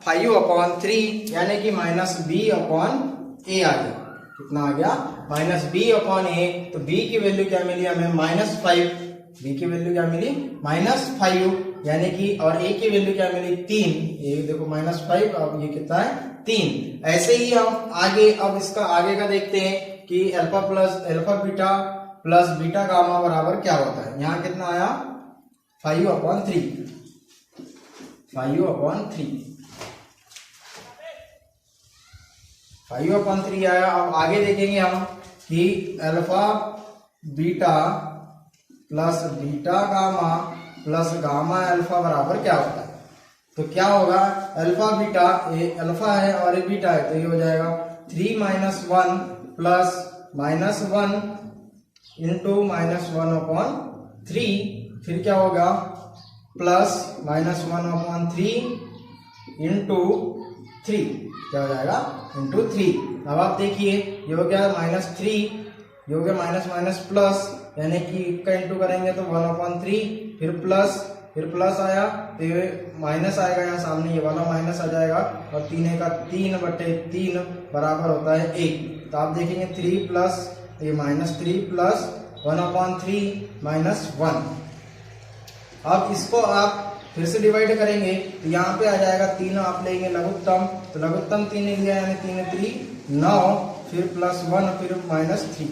5/3 यानी कि -b/a आ गया। कितना आ गया -b/a। तो b की वैल्यू क्या मिली हमें -5। b की वैल्यू क्या मिली -5 यानी कि और a की वैल्यू क्या मिली 3। ये देखो -5 अब ये कितना है 3। ऐसे ही हम आगे अब इसका आगे का देखते हैं कि alpha beta plus beta gamma बराबर क्या होता है। यहाँ कितना आया 5/3 5/3 आया। अब आगे देखेंगे हम कि alpha beta plus beta gamma plus gamma alpha बराबर क्या होता है। तो क्या होगा अल्फा बीटा ये अल्फा है और ये बीटा है तो ये हो जाएगा 3 - 1 प्लस -1 इंटू -1/3। फिर क्या होगा प्लस -1/3 इंटू 3 क्या हो जाएगा इंटू 3। अब आप देखिए ये हो गया -3 ये हो गया माइनस प्लस यानी कि का इंटू करेंगे तो 1/3 फिर प्लस आया तो ये माइनस आएगा यहाँ सामने ये वाला माइनस आ जाएगा और 3/3 बराबर होता है 1। तो आप देखेंगे 3 प्लस ये -3 प्लस 1/3 -1। अब इसको आप फिर से डिवाइड करेंगे तो यहाँ पे आ जाएगा 3 आप लेंगे लघुत्तम तो लघुत्तम 3 लिया यानी 3 3 9 फिर +1 फिर -3।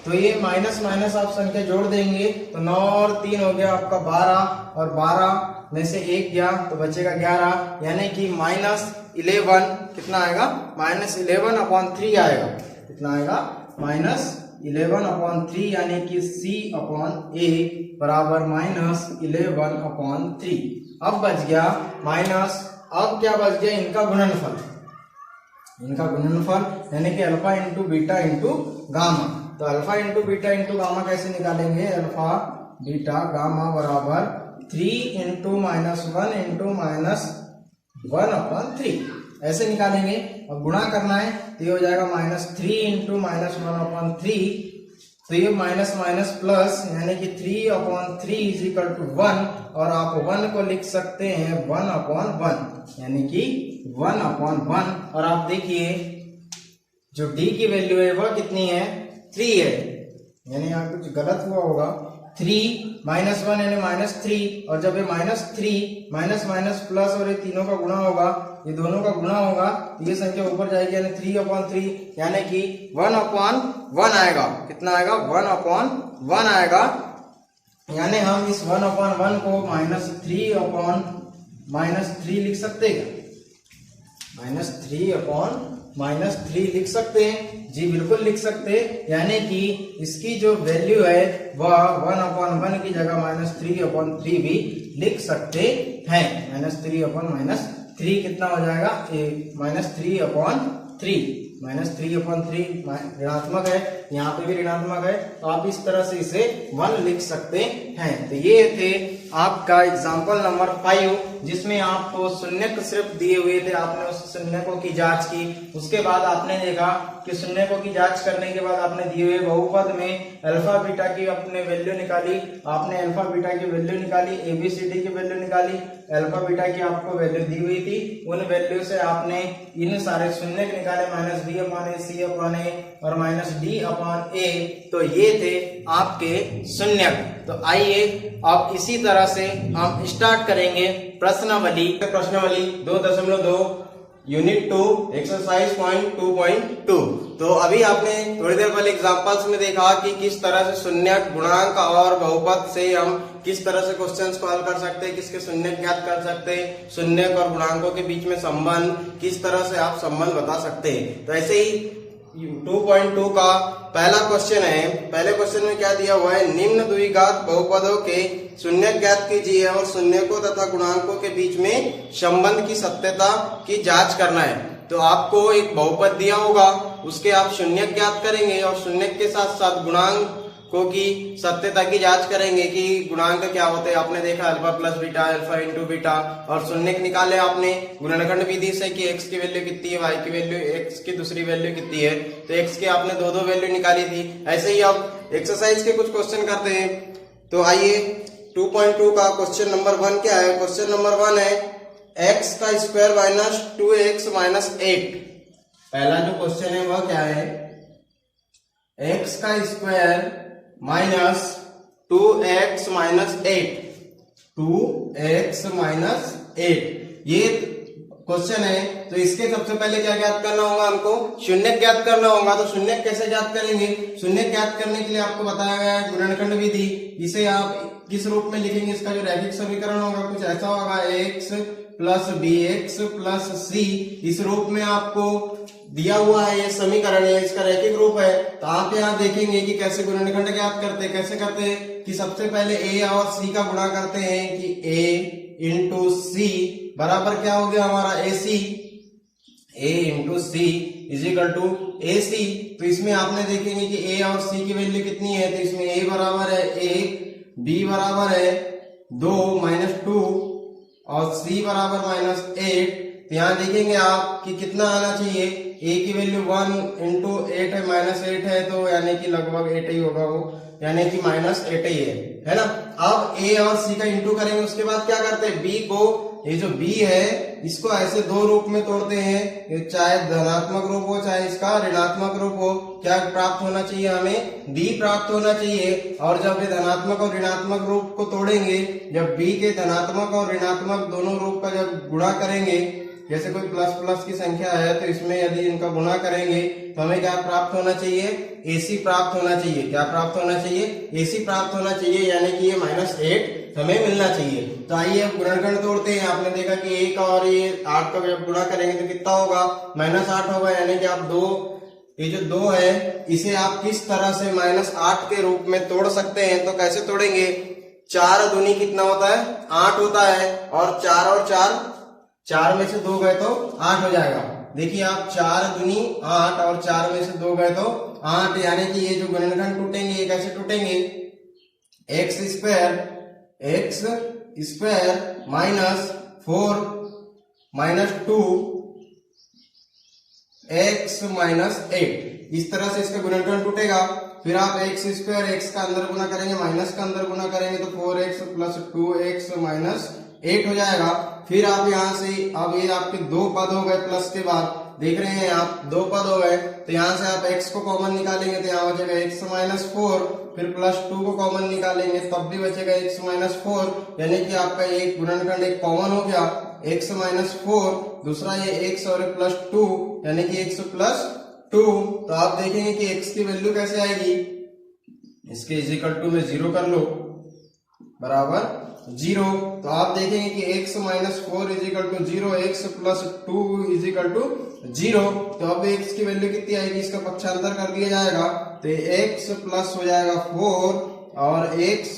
तो ये माइनस आप संख्या जोड़ देंगे तो 9 और 3 हो गया आपका 12 और 12 में से 1 गया तो बचेगा 11 यानी कि -11 कितना आएगा -11/3 आएगा। कितना आएगा -11/3 यानी कि C/A बराबर -11/3। अब बच गया अब क्या बच गया इनका गुणनफल यानी कि alpha into beta into gamma. तो alpha into beta into gamma कैसे निकालेंगे अल्फा बीटा गामा बराबर 3 इंटू -1 इंटू -1/3 ऐसे निकालेंगे। और गुणा करना है तो ये हो जाएगा -3 इंटू -1/3 तो ये माइनस प्लस यानी कि 3/3 इज इक्वल टू 1 और आप 1 को लिख सकते हैं 1/1 यानी कि 1/1। और आप देखिए जो d की वैल्यू है वह कितनी है 3 है यानी यहाँ कुछ गलत हुआ होगा 3 -1 यानी -3 और जब ये -3 माइनस प्लस और ये तीनों का गुणा होगा ये दोनों का गुणा होगा तो ये संख्या ऊपर जाएगी यानी 3/3 यानी कि 1/1 आएगा। कितना आएगा 1/1 आएगा। यानी हम इस 1/1 को -3/1 -3 लिख सकते हैं क्या? -3/-3 लिख सकते हैं? जी बिल्कुल लिख सकते हैं। यानी कि इसकी जो वैल्यू है वह 1/1 की जगह -3/3 भी लिख सकते हैं। -3/-3 कितना हो जाएगा? -3/3 ऋणात्मक है, यहाँ पे भी ऋणात्मक है, तो आप इस तरह से इसे 1 लिख सकते हैं। तो ये थे आपका एग्जाम्पल नंबर 5, जिसमें आपको शून्यक सिर्फ दिए हुए थे, आपने उस शून्यकों की जांच की। उसके बाद आपने देखा कि शून्यकों की जांच करने के बाद आपने दिए हुए बहुपद में अल्फा बीटा की अपने वैल्यू निकाली। आपने अल्फा बीटा की वैल्यू निकाली, एबीसीडी की वैल्यू निकाली, अल्फा बीटा की आपको वैल्यू दी हुई थी, उन वैल्यू से आपने इन सारे शून्यक निकाले, -b/a, c/a और -d/a। तो ये थे आपके शून्यक। तो आइए अब इसी तरह से हम स्टार्ट करेंगे प्रश्नावली 2.2 यूनिट 2 एक्सरसाइज 2.2। तो अभी आपने थोड़ी देर पहले एग्जांपल्स में देखा कि किस तरह से शून्यक, गुणांक और बहुपद से हम किस तरह से क्वेश्चंस को हल कर सकते हैं, किसके शून्यक ज्ञात कर सकते हैं, शून्यक और गुणांकों के बीच में संबंध, किस तरह से आप संबंध बता सकते हैं। तो ऐसे ही 2.2 का पहला क्वेश्चन है। पहले क्वेश्चन में क्या दिया हुआ है? निम्न द्विघात बहुपदों के शून्यक ज्ञात कीजिए और शून्यकों तथा गुणांकों के बीच में संबंध की सत्यता की जांच करना है। तो आपको एक बहुपद दिया होगा, उसके आप शून्यक ज्ञात करेंगे और शून्यक के साथ साथ गुणांकों की सत्यता की जांच करेंगे कि गुणांक क्या होते हैं। आपने देखा alpha plus beta, alpha into beta, और शून्यक निकाले आपने गुणनखंड विधि से कि x की वैल्यू कितनी है, y की वैल्यू, x की दूसरी वैल्यू कितनी है। तो x की आपने दो वैल्यू निकाली थी। ऐसे ही अब एक्सरसाइज के कुछ क्वेश्चन करते हैं। तो आइए 2.2 का क्वेश्चन नंबर 1 क्या है? क्वेश्चन नंबर 1 है x का स्क्वायर माइनस 2x माइनस 8। पहला जो क्वेश्चन है वह क्या है? x का square minus 2x minus 8, 2x minus 8 ये क्वेश्चन है। तो इसके सबसे पहले क्या ज्ञात करना होगा? हमको शून्यक ज्ञात करना होगा। तो शून्यक कैसे ज्ञात करेंगे? शून्यक ज्ञात करने के लिए आपको बताया गया है गुणनखंड विधि। इसे आप किस रूप में लिखेंगे? इसका जो रैखिक समीकरण होगा कुछ ऐसा होगा, x plus bx plus c। इस रूप में आपको दिया हुआ है, ये समीकरण है, इसका रैखिक रूप है। तो आप यहाँ देखेंगे कि कैसे गुणनखंड ज्ञात करते हैं। कैसे करते हैं कि सबसे पहले a और c का गुणा करते हैं कि a इंटू सी बराबर क्या हो गया हमारा? ac। a into C is equal to ac। तो इसमें आपने देखेंगे कि a और c की वैल्यू कितनी है। तो इसमें a बराबर है 1, b बराबर है 2 माइनस 2 और c बराबर -8। तो यहाँ देखेंगे आप कि कितना आना चाहिए। a की वैल्यू 1 इंटू 8 है, -8 है, तो यानी कि लगभग 8 ही होगा वो, यानी कि -8 ही है ना। अब a और c का इंटू करेंगे, उसके बाद क्या करते हैं? b को, ये जो b है इसको ऐसे दो रूप में तोड़ते हैं, चाहे धनात्मक रूप हो चाहे इसका ऋणात्मक रूप हो। क्या प्राप्त होना चाहिए हमें? b प्राप्त होना चाहिए। और जब ये धनात्मक और ऋणात्मक रूप को तोड़ेंगे, जब b के धनात्मक और ऋणात्मक दोनों रूप का जब गुणा करेंगे, जैसे कोई प्लस प्लस की संख्या है तो इसमें यदि इनका गुणा करेंगे तो हमें क्या प्राप्त होना चाहिए? AC प्राप्त होना चाहिए। क्या प्राप्त होना चाहिए? AC प्राप्त होना चाहिए, यानी कि ये -8 हमें मिलना चाहिए। तो आइए अब गुणनखंड तोड़ते हैं। आपने देखा कि 1 और ये 8 का जब गुणा करेंगे तो कितना होगा? -8 होगा, यानी कि आप ये जो 2 है इसे आप किस तरह से -8 के रूप में तोड़ सकते हैं। तो कैसे तोड़ेंगे? 4 दूनी कितना होता है? 8 होता है, और 4 में से 2 गए तो 8 हो जाएगा। देखिए आप 4 दूनी 8 और 4 में से 2 गए तो 8, यानी कि ये जो गुणनखंड टूटेंगे ये कैसे टूटेंगे? x square minus 4 minus 2 x minus 8, इस तरह से इसका गुणनखंड टूटेगा। फिर आप x स्क्वायर x का अंदर गुना करेंगे, माइनस का अंदर गुना करेंगे तो 4x प्लस 2x माइनस 8 हो जाएगा। फिर आप यहाँ से, अब ये आपके 2 पद हो गए, प्लस के बाद देख रहे हैं आप 2 पद हो गए। तो यहाँ से आप x को कॉमन निकालेंगे तो यहाँ बचेगा x माइनस 4, फिर प्लस 2 को कॉमन निकालेंगे तब भी बचेगा x माइनस 4, यानी कि आपका एक गुणनखंड एक कॉमन हो गया x माइनस 4, दूसरा ये x और प्लस 2 यानी कि x प्लस 2। तो आप देखेंगे कि x की वैल्यू कैसे आएगी? इसके इज इक्वल टू में 0 कर लो, बराबर 0। तो आप देखेंगे कि x minus 4 is equal to 0, x plus 2 is equal to 0। तो अब x की वैल्यू कितनी आएगी, इसका पक्षांतर कर दिया जाएगा तो x प्लस हो जाएगा 4 और x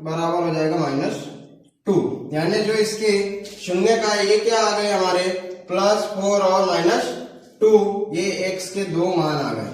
बराबर हो जाएगा -2। यानी जो इसके शून्य का ये क्या आ गए हमारे +4 और -2, ये x के दो मान आ गए।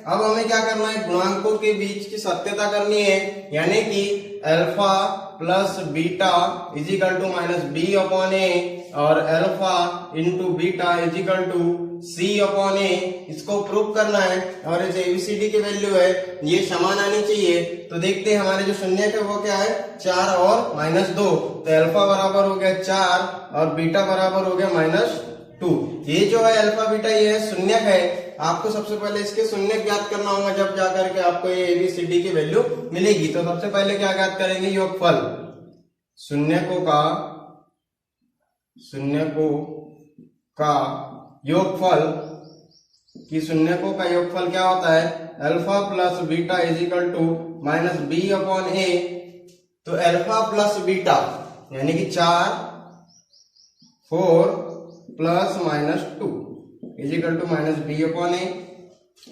अब हमें क्या करना है, गुणांकों के बीच की सत्यता करनी है, यानी कि alpha plus beta is equal to -b upon A और alpha into beta is equal to c upon A, इसको प्रूव करना है। और जो एबीसीडी की वैल्यू है ये समान आनी चाहिए। तो देखते हैं हमारे जो शून्य है वो क्या है 4 और -2। तो अल्फा बराबर हो गया 4 और बीटा बराबर हो गया -2। ये जो है अल्फा बीटा ये शून्य है। आपको सबसे पहले इसके शून्य ज्ञात करना होगा, जब जाकर के आपको ये एबीसीडी की वैल्यू मिलेगी। तो सबसे पहले क्या ज्ञात करेंगे, योगफल शून्यकों का योगफल कि शून्यकों का योगफल क्या होता है, alpha plus beta is equal to -b upon A. तो अल्फा प्लस बीटा यानी कि 4 4 plus -2 is equal to -b upon A.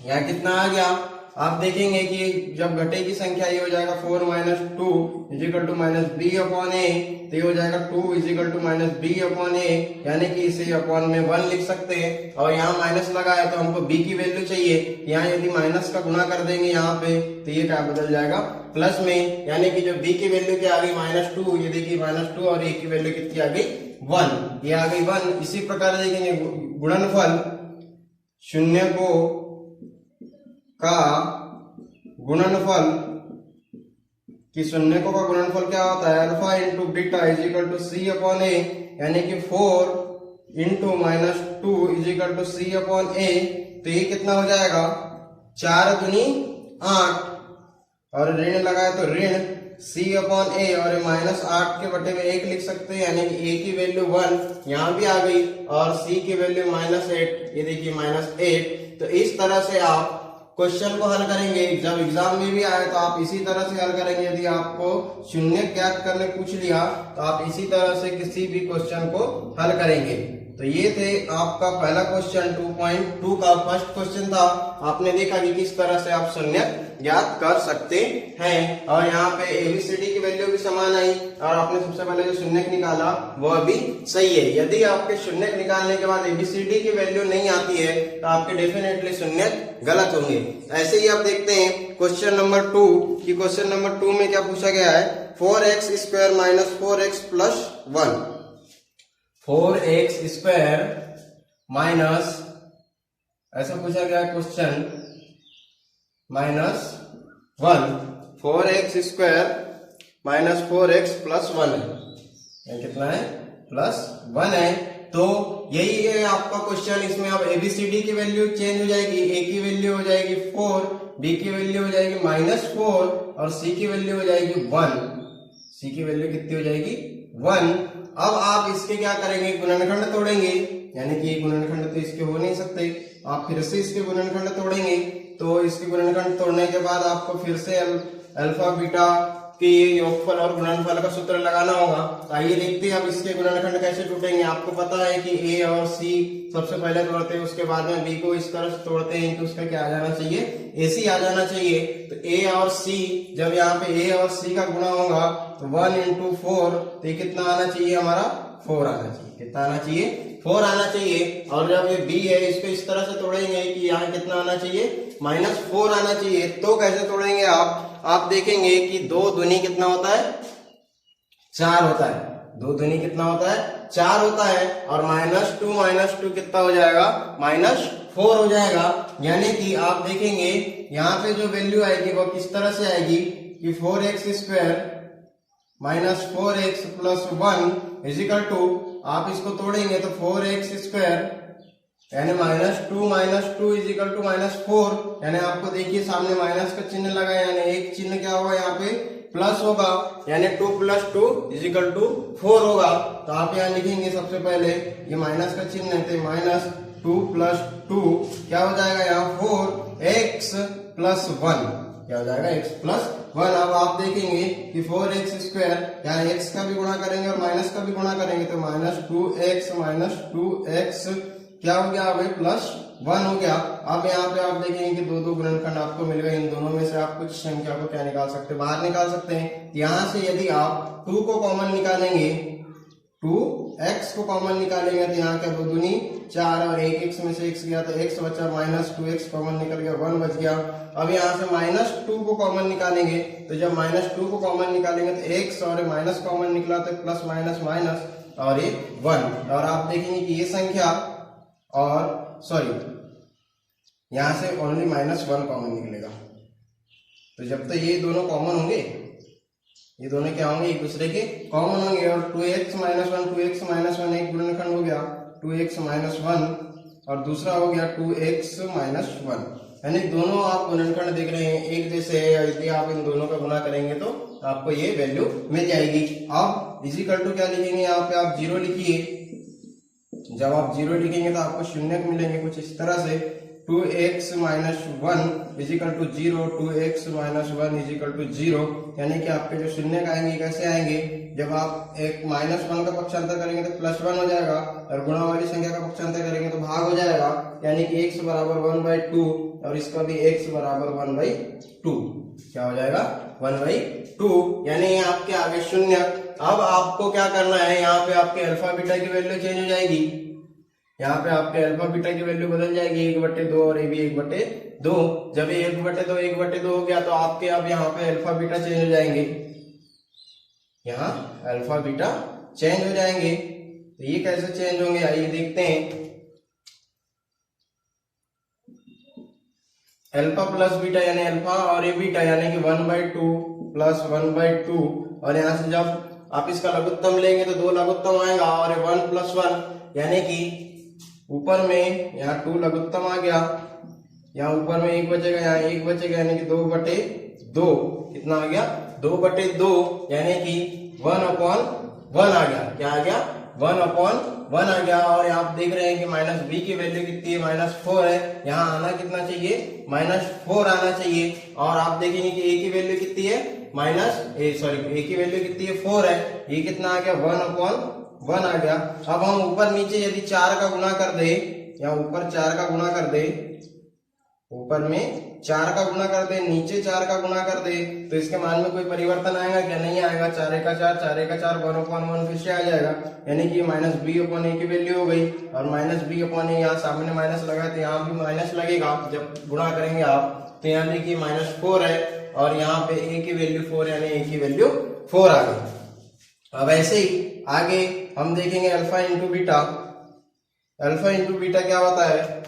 यहाँ कितना आ गया, आप देखेंगे कि जब घटेगी संख्या ये हो जाएगा 4 - 2 is equal to -b upon A. तो ये हो जाएगा 2 is equal to -b upon A, यानी कि इसे अपॉन में 1 लिख सकते हैं। और यहाँ माइनस लगा है तो हमको b की वैल्यू चाहिए। यहाँ यदि माइनस का गुणा कर देंगे यहाँ पे तो ये क्या बदल जाएगा प्लस में, यानी कि जो b की वैल्यू क्या आ गई -2, ये देखिए -2 और a की वैल्यू कितनी आ गई 1, ये आ गई 1। इसी प्रकार देखेंगे गुणनफल शून्यकों का गुणनफल कि शून्यकों का गुणनफल क्या होता है, alpha into beta is equal to c upon A, यानी कि 4 into -2 is equal to c upon A. तो ये कितना हो जाएगा 4 दूनी 8 और ऋण लगाए तो ऋण c अपॉन ए और -8 के बटे में 1 लिख सकते हैं, यानी कि a की वैल्यू 1 यहाँ भी आ गई और c की वैल्यू -8, ये देखिए -8। तो इस तरह से आप क्वेश्चन को हल करेंगे। जब एग्जाम में भी आए तो आप इसी तरह से हल करेंगे। यदि आपको शून्य ज्ञात करने पूछ लिया तो आप इसी तरह से किसी भी क्वेश्चन को हल करेंगे। तो ये थे आपका पहला क्वेश्चन 2.2 का फर्स्ट क्वेश्चन था। आपने देखा कि किस तरह से आप शून्य ज्ञात कर सकते हैं। और यहाँ पे एबीसीडी की वैल्यू भी समान आई और आपने सबसे पहले जो शून्य निकाला वह भी सही है। यदि आपके शून्य निकालने के बाद एबीसीडी की वैल्यू नहीं आती है तो आपके डेफिनेटली शून्य गलत होंगे। ऐसे ही आप देखते हैं क्वेश्चन नंबर 2 कि क्वेश्चन नंबर 2 में क्या पूछा गया है, 4x square minus 4x plus 1। 4x square minus, ऐसा पूछा गया question -1, 4x square minus 4x plus 1 है। कितना है +1 है। तो यही है आपका क्वेश्चन। इसमें अब एबीसीडी की वैल्यू चेंज हो जाएगी, a की वैल्यू हो जाएगी 4, b की वैल्यू हो जाएगी -4 और c की वैल्यू हो जाएगी 1। c की वैल्यू कितनी हो जाएगी 1। अब आप इसके क्या करेंगे, गुणनखंड तोड़ेंगे, यानी कि गुणनखंड तो इसके हो नहीं सकते। आप फिर से इसके गुणनखंड तोड़ेंगे। तो इसके गुणनखंड तोड़ने के बाद आपको फिर से अल्फा बीटा के योगफल और गुणनफल का सूत्र लगाना होगा। तो आइए देखते हैं अब इसके गुणनखंड कैसे टूटेंगे। आपको पता है कि a और c सबसे पहले तोड़ते हैं, उसके बाद में b को इस तरह से तोड़ते हैं कि उसका क्या आ जाना चाहिए, ac आ जाना चाहिए। तो a और c, जब यहाँ पे a और c का गुणा होगा तो 1 × 4, तो ये कितना आना चाहिए हमारा 4 आना चाहिए। कितना आना चाहिए 4 आना चाहिए। और जब ये b है इसको इस तरह से तोड़ेंगे कि यहाँ कितना आना चाहिए -4 आना चाहिए। तो कैसे तोड़ेंगे आप देखेंगे कि 2 दूनी कितना होता है 4 होता है। 2 दूनी कितना होता है 4 होता है। और -2 कितना हो जाएगा -4 हो जाएगा। यानी कि आप देखेंगे यहाँ पे जो वैल्यू आएगी वो किस तरह से आएगी कि 4x square minus 4x plus 1 is equal to, आप इसको तोड़ेंगे तो 4x स्क्वायर यानी -2 इज इक्वल टू -4। यानी आपको देखिए सामने माइनस का चिन्ह लगा, यानी एक चिन्ह क्या होगा यहाँ पे प्लस होगा, यानी 2 + 2 इज इक्वल टू 4 होगा। तो आप यहाँ लिखेंगे सबसे पहले ये माइनस का चिन्ह है तो -2 + 2 क्या हो जाएगा यहाँ 4x + 1, क्या हो जाएगा x प्लस 1। अब आप देखेंगे कि 4x स्क्वायर, यहाँ x का भी गुणा करेंगे और माइनस का भी गुणा करेंगे तो माइनस 2x क्या हो गया भाई प्लस 1 हो गया। अब यहाँ पे आप देखेंगे कि दो गुणनखंड आपको मिल गए, इन दोनों में से आप कुछ संख्या को क्या निकाल सकते हैं, बाहर निकाल सकते हैं। यहाँ से यदि आप 2 को कॉमन निकालेंगे, 2x को कॉमन निकालेंगे तो यहाँ क्या 2 दूनी 4 और 1 x में से x गया तो x बचा, माइनस 2x कॉमन निकल गया 1 बच गया। अब यहाँ से माइनस 2 को कॉमन निकालेंगे तो जब माइनस 2 को कॉमन निकालेंगे तो x और माइनस कॉमन निकला तो प्लस माइनस माइनस और ये 1। और आप देखेंगे कि ये संख्या और यहाँ से ओनली माइनस 1 कॉमन निकलेगा। तो जब तक ये दोनों कॉमन होंगे, ये दोनों क्या होंगे एक दूसरे के कॉमन होंगे। और 2x माइनस 1 एक गुणनखंड हो गया 2x माइनस 1 और दूसरा हो गया 2x माइनस 1, यानी दोनों आप गुणनखंड देख रहे हैं एक जैसे है। यदि आप इन दोनों का गुणा करेंगे तो आपको ये वैल्यू मिल जाएगी। अब इजिकल टू क्या लिखेंगे, यहाँ पे आप 0 लिखिए। जब आप 0 लिखेंगे तो आपको शून्य मिलेंगे कुछ इस तरह से, 2x minus 1 is equal to 0, 2x minus 1 is equal to 0, यानी कि आपके जो शून्य आएंगे कैसे आएंगे, जब आप एक माइनस 1 का पक्षांतर करेंगे तो प्लस 1 हो जाएगा और गुणा वाली संख्या का पक्षांतर करेंगे तो भाग हो जाएगा, यानी कि x बराबर 1/2 और इसका भी x बराबर 1/2 क्या हो जाएगा 1/2, यानी आपके आगे शून्य। अब आपको क्या करना है, यहाँ पे आपके अल्फा बीटा की वैल्यू चेंज हो जाएगी, यहाँ पे आपके अल्फा बीटा की वैल्यू बदल जाएगी 1/2 और ये भी 1/2। जब ये 1/2 हो गया तो आपके अब यहाँ पे अल्फा बीटा चेंज हो जाएंगे, यहाँ अल्फा बीटा चेंज हो जाएंगे। तो ये कैसे चेंज होंगे आइए देखते हैं। अल्फा प्लस बीटा यानी अल्फा और ये बीटा यानी कि 1/2 प्लस 1/2, और यहाँ से जब आप इसका लघुत्तम लेंगे तो 2 लघुत्तम आएगा और 1 प्लस 1 यानी कि ऊपर में यहाँ 2 लघुत्तम आ गया, यहाँ ऊपर में 1 बचेगा, यहाँ 1 बचेगा, यानी कि 2/2 कितना आ गया 2/2, यानी कि 1/1 आ गया। क्या आ गया 1/1 आ गया। और आप देख रहे हैं कि माइनस b की वैल्यू कितनी है -4 है, यहाँ आना कितना चाहिए -4 आना चाहिए। और आप देखेंगे कि a की वैल्यू कितनी है a की वैल्यू कितनी है 4 है, ये कितना आ गया 1/1 आ गया। अब हम ऊपर नीचे यदि 4 का गुणा कर दे, या ऊपर 4 का गुणा कर दे, ऊपर में 4 का गुणा कर दे, नीचे 4 का गुणा कर दे, तो इसके मान में कोई परिवर्तन आएगा क्या, नहीं आएगा। 4 का 4 1/1 फिर से आ जाएगा, यानी कि -b/a की वैल्यू हो गई। और -b/a यहाँ सामने माइनस लगा तो यहाँ भी माइनस लगेगा जब गुणा करेंगे आप, तो यहाँ देखिए -4 है और यहाँ पे a की वैल्यू 4 यानी a की वैल्यू 4 आ गई। अब ऐसे ही आगे हम देखेंगे alpha into beta. Alpha into beta क्या होता है,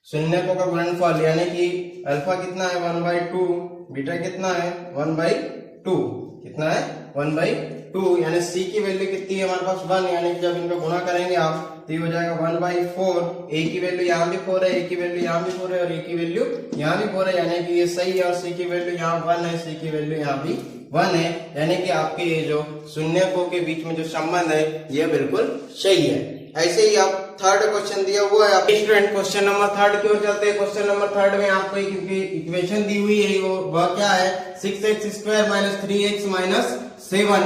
शून्यकों का गुणनफल, यानी कि अल्फा कितना है 1/2, बीटा कितना है 1/2, कितना है 1/2, यानी सी की वैल्यू कितनी है हमारे पास 1, यानी कि जब इनका गुणा करेंगे आप तो ये हो जाएगा 1/4। ए की वैल्यू यहाँ भी 4 है, ए की वैल्यू यहाँ भी 4 है और ए की वैल्यू यहाँ भी 4 है, यानी कि ये सही है। और सी की वैल्यू यहाँ 1 है, सी की वैल्यू यहाँ भी 1 है, यानी कि आपके ये जो शून्यकों के बीच में जो संबंध है ये बिल्कुल सही है। ऐसे ही आप थर्ड क्वेश्चन दिया हुआ है स्टूडेंट, क्वेश्चन नंबर 3 की ओर चलते हैं। क्वेश्चन नंबर 3 में आपको एक इक्वेशन दी हुई है, वह क्या है 6x² - 3x - 7,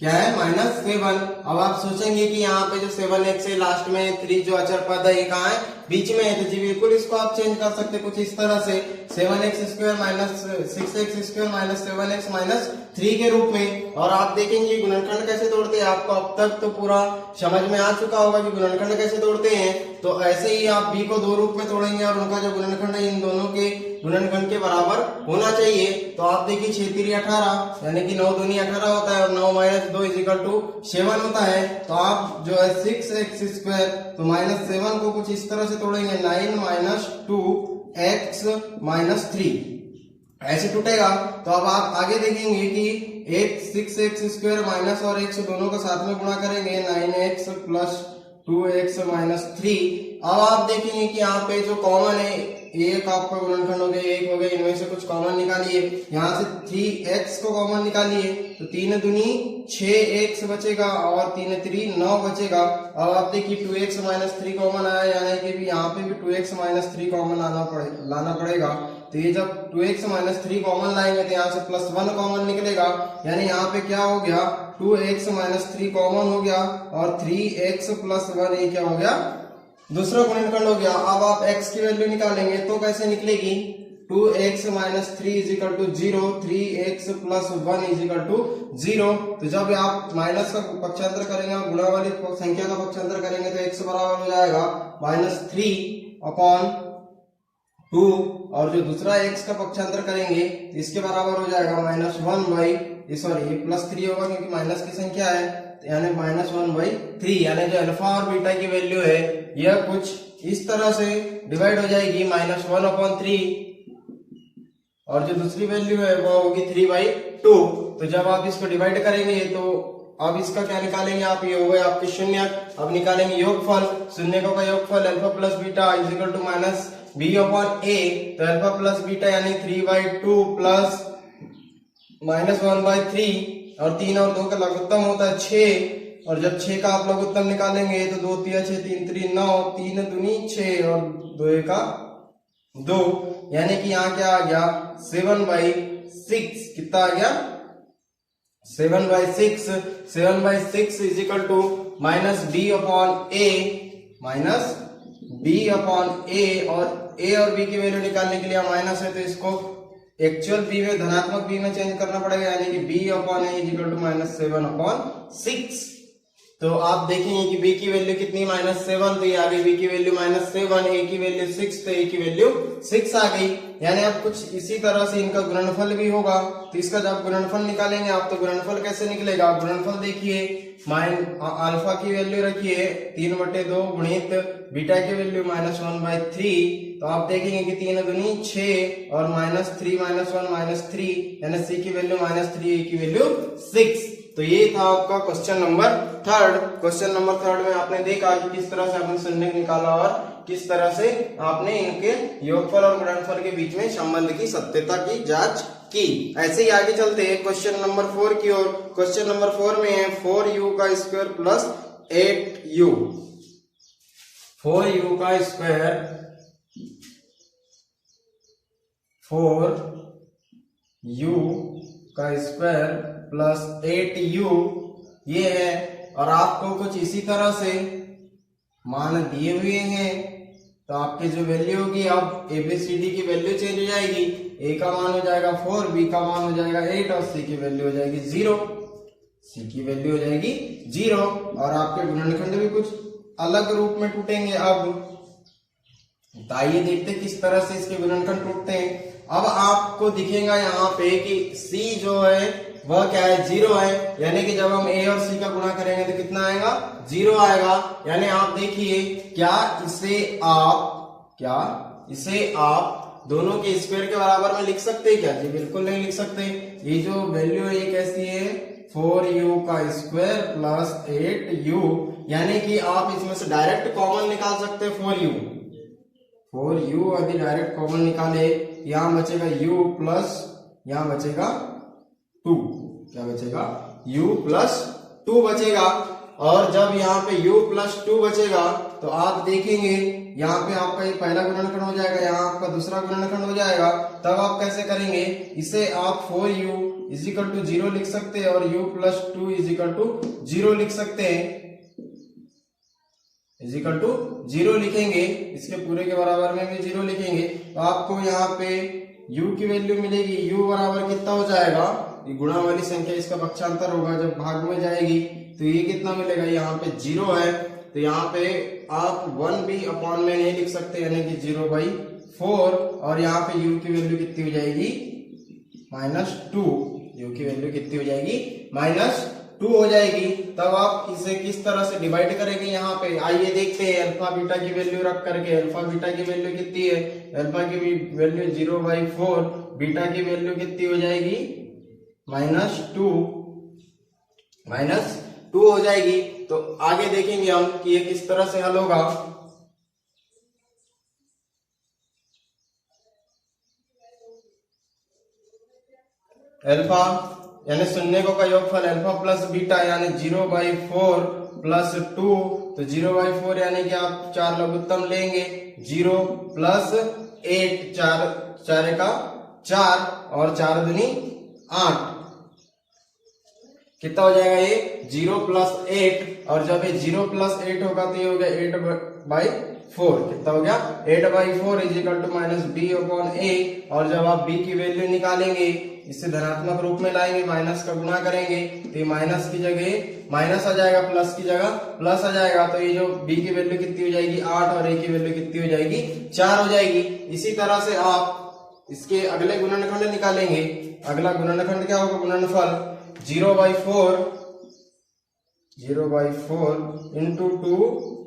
क्या है -7। अब आप सोचेंगे कि यहाँ पे जो 7x है लास्ट में 3 जो अचर पद है ये कहाँ है, बीच में है, तो जी बिल्कुल इसको आप चेंज कर सकते कुछ इस तरह से 7x² - 6x² - 7x - 3 के रूप में। और आप देखेंगे गुणनखंड कैसे तोड़ते हैं, आपको अब तक तो पूरा समझ में आ चुका होगा कि गुणनखंड कैसे तोड़ते हैं। तो ऐसे ही आप b को 2 रूप में तोड़ेंगे और उनका जो गुणनखंड है इन दोनों के गुणनखंड के बराबर होना चाहिए। तो आप देखिए 6 3 18 यानी कि 9 दूनी 18 होता है और 9 - 2 = 7 होता है। तो आप जो है 6x² तो -7 को कुछ इस तरह से तोड़ेंगे 9 - 2x - 3 ऐसे टूटेगा। तो अब आप आगे देखेंगे कि 6x² माइनस और x दोनों को साथ में गुणा करेंगे 9x + 2x - 3। अब आप देखेंगे कि यहाँ पे जो कॉमन है एक आपका गुणनखंड हो गया, एक हो गया, इनमें से कुछ कॉमन निकालिए। यहाँ से 3x को कॉमन निकालिए तो 3 दूनी 6x बचेगा और 3 3 9 बचेगा। अब आप देखिए 2x - 3 कॉमन आया, यानी कि भी यहाँ पे भी 2x - 3 कॉमन लाना पड़ेगा। तो ये जब 2x माइनस 3 कॉमन लाएंगे तो यहाँ से +1 कॉमन निकलेगा, यानी यहाँ पे क्या हो गया 2x माइनस 3 कॉमन हो गया और 3x प्लस 1 ये क्या हो गया दूसरा गुणनखंड हो गया। अब आप x की वैल्यू निकालेंगे तो कैसे निकलेगी 2x minus 3 is equal to 0, 3x plus 1 is equal to 0। तो जब आप माइनस का पक्षांतर करेंगे और गुणा वाली संख्या का पक्षांतर करेंगे तो x बराबर हो जाएगा -3/2 और जो दूसरा x का पक्षांतर करेंगे तो इसके बराबर हो जाएगा -1/, सॉरी +3 होगा क्योंकि माइनस की संख्या है, यानी -1/3, यानी जो अल्फा और बीटा की वैल्यू है यह कुछ इस तरह से डिवाइड हो जाएगी -1/3 और जो दूसरी वैल्यू है वो होगी 3/2। तो जब आप इसको डिवाइड करेंगे तो अब इसका क्या निकालेंगे आप, ये हो गए आपके शून्य। अब निकालेंगे योगफल, शून्यकों का योगफल alpha plus beta is equal to -b/a, तो अल्फा प्लस बीटा यानी 3/2 प्लस -1/3 और 3 और 2 का लघुत्तम होता है 6, और जब 6 का आप लघुत्तम निकालेंगे तो 2 3 6 3 3 9, 3 दूनी 6 और 2 का 2, यानी कि यहाँ क्या आ गया 7/6, कितना आ गया 7/6, 7/6 इज इक्वल टू -b/a और a और b की वैल्यू निकालने के लिए माइनस है तो इसको एक्चुअल b में धनात्मक b में चेंज करना पड़ेगा, यानी कि b/a इज इक्वल टू -7/6। तो आप देखेंगे कि b की वैल्यू कितनी -7, तो ये आ गई b की वैल्यू -7, a की वैल्यू 6, तो a की वैल्यू 6 आ गई। यानी अब कुछ इसी तरह से इनका गुणनफल भी होगा, तो इसका जब गुणनफल निकालेंगे आप तो गुणनफल कैसे निकलेगा, गुणनफल देखिए अल्फा की वैल्यू रखिए 3/2 गुणित बीटा की वैल्यू -1/3, तो आप देखेंगे कि 3 दूनी 6 और -3 -1 -3, यानी c की वैल्यू -3, a की वैल्यू 6। तो ये था आपका क्वेश्चन नंबर 3। क्वेश्चन नंबर 3 में आपने देखा कि किस तरह से आपने शून्य निकाला और किस तरह से आपने इनके योगफल और गुणनफल के बीच में संबंध की सत्यता की जांच की। ऐसे ही आगे चलते हैं क्वेश्चन नंबर 4 की ओर। क्वेश्चन नंबर 4 में है 4u का स्क्वायर प्लस 8u, 4u का स्क्वायर 4u का स्क्वायर प्लस 8u ये है, और आपको कुछ इसी तरह से मान दिए हुए हैं, तो आपकी जो वैल्यू होगी अब ABCD की वैल्यू चेंज हो जाएगी, a का मान हो जाएगा 4, b का मान हो जाएगा 8 और c की वैल्यू हो जाएगी 0, c की वैल्यू हो जाएगी 0, और आपके गुणनखंड भी कुछ अलग रूप में टूटेंगे। अब आइए देखते किस तरह से इसके गुणनखंड टूटते हैं। अब आपको दिखेगा यहाँ पे कि c जो है वह क्या है 0 है, यानी कि जब हम a और c का गुणा करेंगे तो कितना आएगा 0 आएगा। यानी आप देखिए क्या इसे आप दोनों के स्क्वायर के बराबर में लिख सकते हैं क्या, जी बिल्कुल नहीं लिख सकते। ये जो वैल्यू है ये कैसी है 4u का स्क्वायर प्लस 8u, यानी कि आप इसमें से डायरेक्ट कॉमन निकाल सकते हैं 4u यदि डायरेक्ट कॉमन निकाले यहां बचेगा u प्लस यहां बचेगा 2, क्या बचेगा u प्लस 2 बचेगा, और जब यहाँ पे u प्लस 2 बचेगा तो आप देखेंगे यहाँ पे आपका ये पहला गुणनखंड हो जाएगा, यहाँ आपका दूसरा गुणनखंड हो जाएगा। तब आप कैसे करेंगे, इसे आप 4u इज इक्वल टू 0 लिख सकते हैं और u plus 2 is equal to 0 लिख सकते हैं, इज इक्वल टू 0 लिखेंगे, इसके पूरे के बराबर में भी 0 लिखेंगे, तो आपको यहाँ पे u की वैल्यू मिलेगी, u बराबर कितना हो जाएगा, ये गुणा वाली संख्या इसका पक्षांतर होगा जब भाग में जाएगी, तो ये कितना मिलेगा, यहाँ पे 0 है, तो यहाँ पे आप 1 भी अपॉन में नहीं लिख सकते, यानी कि 0/4, और यहाँ पे u की वैल्यू कितनी हो जाएगी -2, u की वैल्यू कितनी हो जाएगी -2 हो जाएगी। तब आप इसे किस तरह से डिवाइड करेंगे, यहाँ पे आइए देखते हैं। अल्फा बीटा की वैल्यू रख करके, अल्फा बीटा की वैल्यू कितनी है, अल्फा की वैल्यू 0/4, बीटा की वैल्यू कितनी हो जाएगी -2 हो जाएगी। तो आगे देखेंगे हम कि ये किस तरह से हल होगा। अल्फा यानी शून्यकों का योगफल अल्फा प्लस बीटा यानी 0/4 प्लस 2, तो 0/4 यानी कि आप 4 लघुत्तम लेंगे, 0 प्लस 8, 4 4 का 4 और 4 दूनी 8, कितना हो जाएगा ये 0 प्लस 8, और जब ये 0 प्लस 8 होगा तो ये हो गया 8/4, कितना हो गया 8/4 is equal to minus B upon A, और जब आप b की वैल्यू निकालेंगे इसे धनात्मक रूप में लाएंगे, माइनस का गुणा करेंगे तो ये माइनस की जगह माइनस आ जाएगा, प्लस की जगह प्लस आ जाएगा, तो ये जो b की वैल्यू कितनी हो जाएगी 8 और a की वैल्यू कितनी हो जाएगी 4 हो जाएगी। इसी तरह से आप इसके अगले गुणनखंड निकालेंगे। अगला गुणनखंड क्या होगा, गुणनफल 0/4 इंटू 2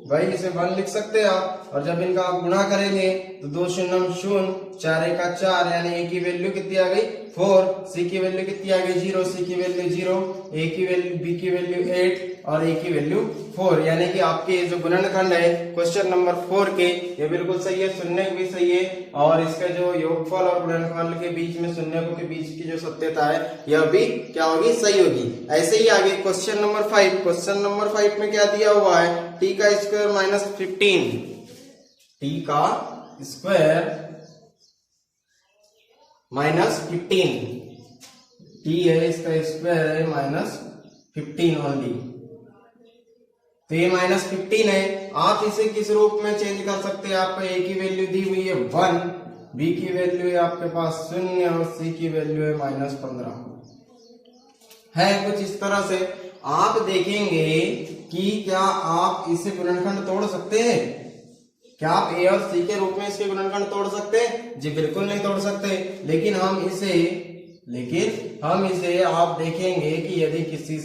भाई इसे 1 लिख सकते हैं आप, और जब इनका आप गुणा करेंगे तो 2 शून्य 0, 4 का 4, यानी a की वैल्यू कितनी आ गई 4, c की वैल्यू कितनी आ गई 0, c की वैल्यू 0, a की वैल्यू b की वैल्यू 8 और a की वैल्यू 4, यानी कि आपके जो गुणनखंड है क्वेश्चन नंबर 4 के ये बिल्कुल सही है, शून्य भी सही है, और इसका जो योगफल और गुणनखंड के बीच में शून्य के बीच की जो सत्यता है यह भी क्या होगी, सही होगी। ऐसे ही आगे क्वेश्चन नंबर 5, क्वेश्चन नंबर 5 में क्या दिया हुआ है, t का स्क्वायर माइनस 15, t का स्क्वायर माइनस 15, t है इसका स्क्वायर है माइनस 15 ओनली, तो ये माइनस 15 है। आप इसे किस रूप में चेंज कर सकते हैं, आपको a की वैल्यू दी हुई है 1, b की वैल्यू है आपके पास 0 और c की वैल्यू है माइनस 15 है। कुछ इस तरह से आप देखेंगे कि क्या आप इसे गुणनखंड तोड़ सकते हैं, क्या आप a और c के रूप में इसके गुणनखंड तोड़ सकते हैं? जी बिल्कुल नहीं तोड़ सकते, लेकिन हम इसे आप देखेंगे कि यदि किसी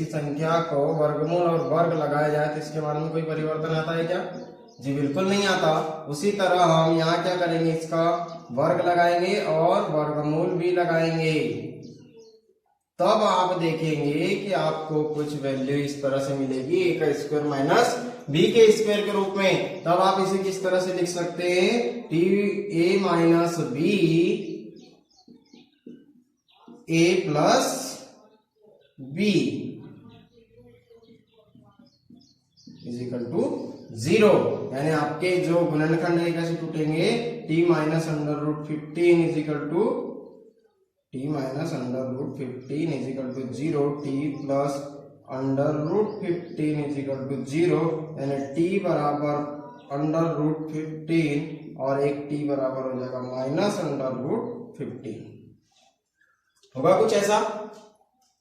संख्या को वर्गमूल और वर्ग लगाया जाए तो इसके मान में कोई परिवर्तन आता है क्या? जी बिल्कुल नहीं आता। उसी तरह हम यहाँ क्या करेंगे, इसका वर्ग लगाएंगे और वर्गमूल भी लगाएंगे, तब आप देखेंगे कि आपको कुछ वैल्यू इस तरह से मिलेगी, a का स्क्वायर माइनस b के स्क्वायर के रूप में। तब आप इसे किस तरह से लिख सकते हैं, a minus b a plus b is equal to 0, यानी आपके जो गुणनखंड है कैसे टूटेंगे, t minus under root 15 is equal to t minus under root 15 is equal to 0, t plus under root 15 is equal to 0, यानी t बराबर under root 15 और एक t बराबर हो जाएगा माइनस अंडर रूट 15। होगा कुछ ऐसा,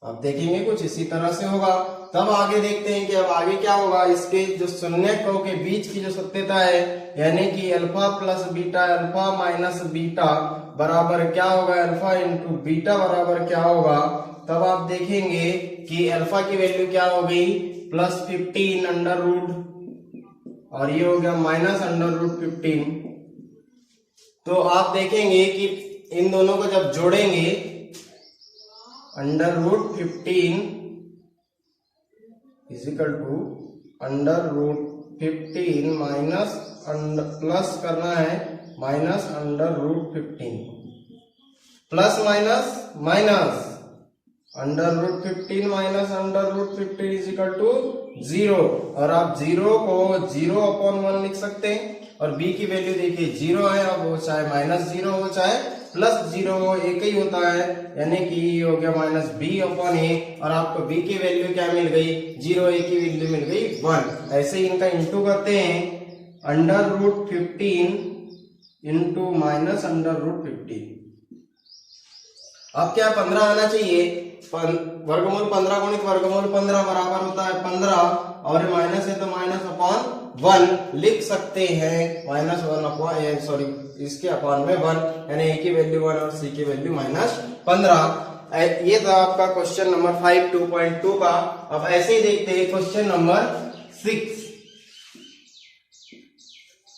आप देखेंगे कुछ इसी तरह से होगा। तब आगे देखते हैं कि अब आगे क्या होगा, इसके जो शून्यकों के बीच की जो सत्यता है, यानी कि alpha plus beta, alpha minus beta बराबर क्या होगा, अल्फा इंटू बीटा बराबर क्या होगा। तब आप देखेंगे कि अल्फा की वैल्यू क्या हो गई प्लस 15 अंडर रूट, और ये हो गया माइनस अंडर रूट 15। तो आप देखेंगे कि इन दोनों को जब जोड़ेंगे, under root 15 is equal to under root 15 minus plus करना है minus under root 15, plus minus minus under root 15 minus under root 15 is equal to 0, और आप 0 को 0/1 लिख सकते हैं, और b की वैल्यू देखिए 0 है, अब वो चाहे माइनस 0 हो चाहे प्लस 0 हो, एक ही होता है, यानी कि हो गया माइनस b/a, और आपको b की वैल्यू क्या मिल गई 0, a की वैल्यू मिल गई 1। ऐसे ही इनका इंटू करते हैं, under root 15 into minus under root 15, अब क्या 15 आना चाहिए, वर्गमूल 15 गुणित वर्गमूल 15 बराबर होता है 15, और माइनस है तो माइनस अपॉन 1 लिख सकते हैं, माइनस 1 अपॉन सॉरी इसके अपॉन में 1, यानी a की वैल्यू 1 और c की वैल्यू माइनस 15। ये था आपका क्वेश्चन नंबर 5 2.2 का। अब ऐसे ही देखते हैं क्वेश्चन नंबर 6।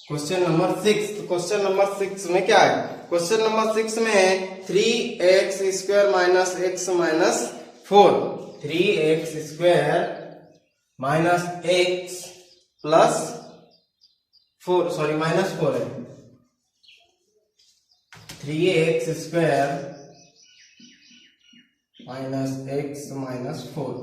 क्वेश्चन नंबर 6, तो क्वेश्चन नंबर 6 में क्या है, क्वेश्चन नंबर 6 में है 3x square minus x minus 4, 3x square minus x plus 4 sorry minus 4 है, 3x square minus x minus 4,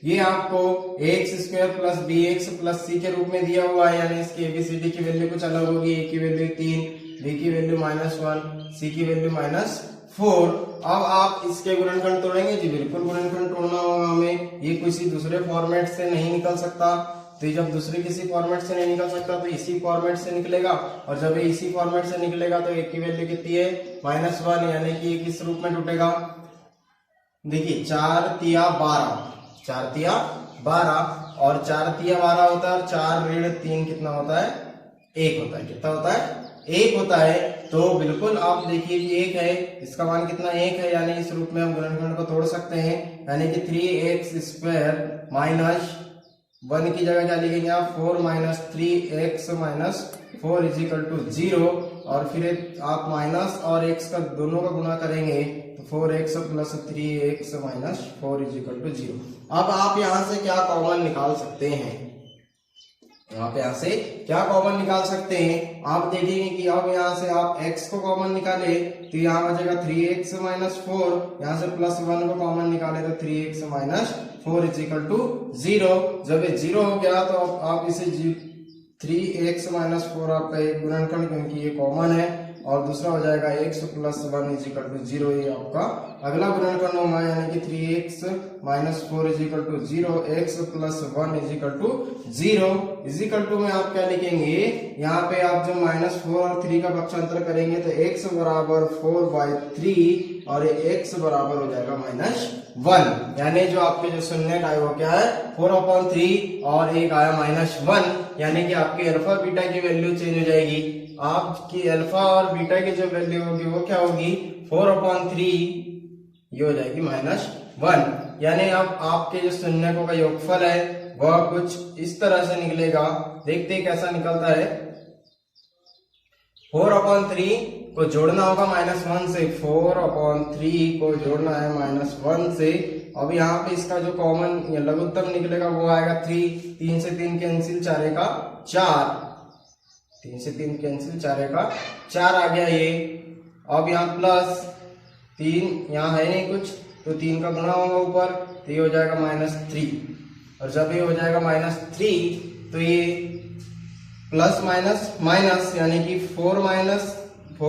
ये आपको ax square plus bx plus c के रूप में दिया हुआ है, यानी इसकी एबीसीडी की वैल्यू कुछ अलग होगी, a की वैल्यू 3, बी की वैल्यू -1, सी की वैल्यू -4। अब आप इसके गुणनखंड तोड़ेंगे जी, बिल्कुल गुणनखंड तोड़ना होगा हमें, ये किसी दूसरे फॉर्मेट से नहीं निकल सकता। तो ये जब दूसरे किसी फॉर्मेट से नहीं निकल सकता तो इसी फॉर्मेट से निकलेगा, और जब ये इसी फॉर्मेट से निकलेगा तो एक की वैल्यू कितनी है -1, यानी कि ये किस रूप में टूटेगा, देखिए 4 तिया 12, 4 तिया 12 और 4 तिया 12 होता है, और 4 ऋण 3 कितना होता है, 1 होता है। कितना होता है, 1 होता है। तो बिल्कुल आप देखिए कि 1 है, इसका मान कितना 1 है, यानी इस रूप में हम गुणनखंड को तोड़ सकते हैं, यानी कि 3x² माइनस 1 की जगह क्या लिखेंगे आप 4 - 3x - 4 = 0, और फिर आप माइनस और x का दोनों का गुणा करेंगे तो 4x + 3x - 4 = 0। अब आप यहां से क्या कॉमन निकाल सकते हैं, आप यहाँ से क्या कॉमन निकाल सकते हैं, आप देखेंगे कि अब यहाँ से आप x को कॉमन निकाले तो यहाँ बचेगा 3x - 4, यहाँ से +1 को कॉमन निकाले तो 3x - 4 = 0। जब ये 0 हो गया तो आप इसे 3x - 4 आपका एक गुणनखंड, क्योंकि ये कॉमन है, और दूसरा हो जाएगा x + 1 = 0, ये आपका अगला गुणनखंड होगा, यानी कि 3x - 4 = 0, x + 1 = 0 इजिकल टू में आप क्या लिखेंगे, यहाँ पे आप जो -4 और 3 का पक्षांतर करेंगे तो x बराबर 4/3 और x बराबर हो जाएगा -1, यानी जो आपके जो शून्य का है वो क्या है 4/3 और एक आया -1, यानी कि आपकी अल्फा बीटा की वैल्यू चेंज हो जाएगी। आपकी अल्फा और बीटा की जो वैल्यू होगी वो क्या होगी 4/3, ये हो जाएगी -1, यानी अब आपके जो शून्यकों का योगफल है वह कुछ इस तरह से निकलेगा। देखते हैं कैसा निकलता है। 4/3 को जोड़ना होगा -1 से, 4/3 को जोड़ना है -1 से। अब यहाँ पे इसका जो कॉमन लघुत्तम निकलेगा वो आएगा 3 से 3 कैंसिल, 4 का 4, 3 से 3 कैंसिल, 4 का 4 आ गया ये। अब यहाँ +3 यहाँ है नहीं कुछ, तो 3 का गुणा होगा ऊपर, तो ये हो जाएगा -3, और जब ये हो जाएगा -3 तो ये प्लस माइनस माइनस, यानी कि 4 - 3 =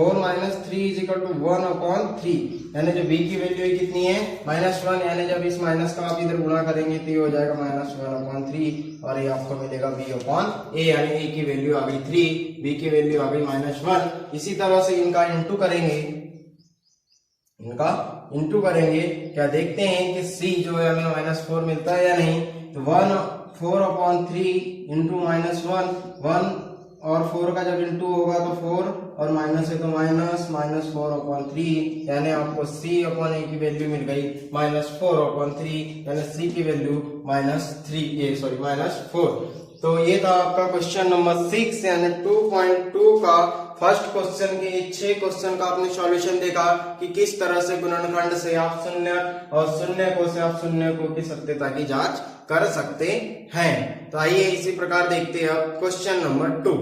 1/3, यानी जो b की वैल्यू कितनी है -1, यानी जब इस माइनस का आप इधर गुणा करेंगे तो ये हो जाएगा -1/3, और ये आपको मिलेगा b/a, यानी a की वैल्यू आ गई 3, b की वैल्यू आ गई -1। इसी तरह से इनका इंटू करेंगे, क्या देखते हैं कि c जो है हमें -4 मिलता है या नहीं। तो 4/3 इंटू -1 और 4 का जब इंटू होगा तो 4 और माइनस है तो -4/3, यानी आपको c/a की वैल्यू मिल गई -4/3, यानी c की वैल्यू -4। तो ये था आपका क्वेश्चन नंबर 6, यानी 2.2 का फर्स्ट क्वेश्चन के 6 क्वेश्चन का आपने सॉल्यूशन देखा कि किस तरह से गुणनखंड से आप शून्य और शून्यकों से आप शून्यकों की सत्यता की जांच कर सकते हैं। तो आइए इसी प्रकार देखते हैं अब क्वेश्चन नंबर 2।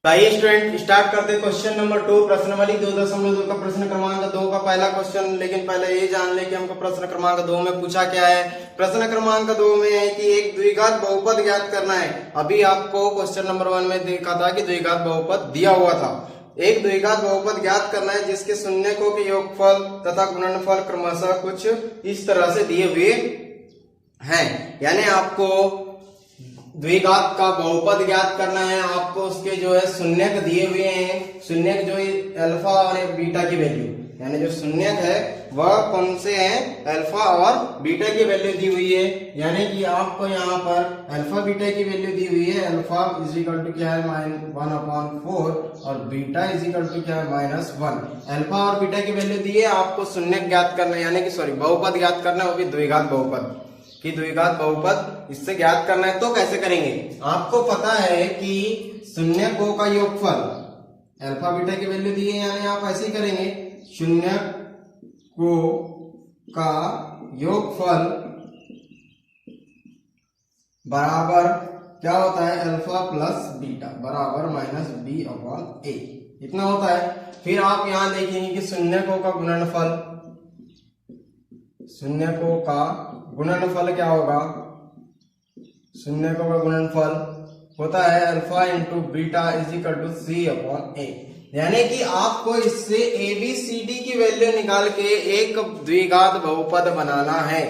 आइए स्टूडेंट स्टार्ट करते हैं क्वेश्चन नंबर 2, प्रश्नावली 2.2 का प्रश्न क्रमांक 2 का पहला क्वेश्चन। लेकिन पहले ये जान ले कि हमको प्रश्न क्रमांक 2 में पूछा क्या है। प्रश्न क्रमांक 2 में है कि एक द्विघात बहुपद ज्ञात करना है। अभी आपको क्वेश्चन नंबर 1 में देखा था कि द्विघात बहुपद दिया हुआ था। एक द्विघात बहुपद ज्ञात करना है जिसके शून्यकों के योगफल तथा गुणनफल क्रमशः कुछ इस तरह से दिए हुए हैं, यानी आपको द्विघात का बहुपद ज्ञात करना है। आपको उसके जो है शून्यक दिए हुए हैं, शून्यक जो अल्फा और बीटा की वैल्यू, यानी जो शून्यक है वह कौन से हैं, अल्फा और बीटा की वैल्यू दी हुई है। यानी कि आपको यहाँ पर अल्फा बीटा की वैल्यू दी हुई है। अल्फा = क्या है 1/4 और बीटा = क्या है -1। अल्फा और बीटा की वैल्यू दी है, आपको शून्यक ज्ञात करना है, यानी कि बहुपद ज्ञात करना है, वो भी द्विघात बहुपद कि द्विघात बहुपद इससे ज्ञात करना है। तो कैसे करेंगे, आपको पता है कि शून्यकों का योगफल, अल्फा बीटा की वैल्यू दी है, यानी आप ऐसे ही करेंगे, शून्यकों का योगफल बराबर क्या होता है, अल्फा प्लस बीटा बराबर -b/a, इतना होता है। फिर आप यहां देखेंगे कि शून्यकों का गुणनफल, शून्यकों का गुणनफल क्या होगा, शून्यकों का गुणनफल होता है अल्फा इंटू बीटा = c/a। यानी कि आपको इससे ABCD की वैल्यू निकाल के एक द्विघात बहुपद बनाना है,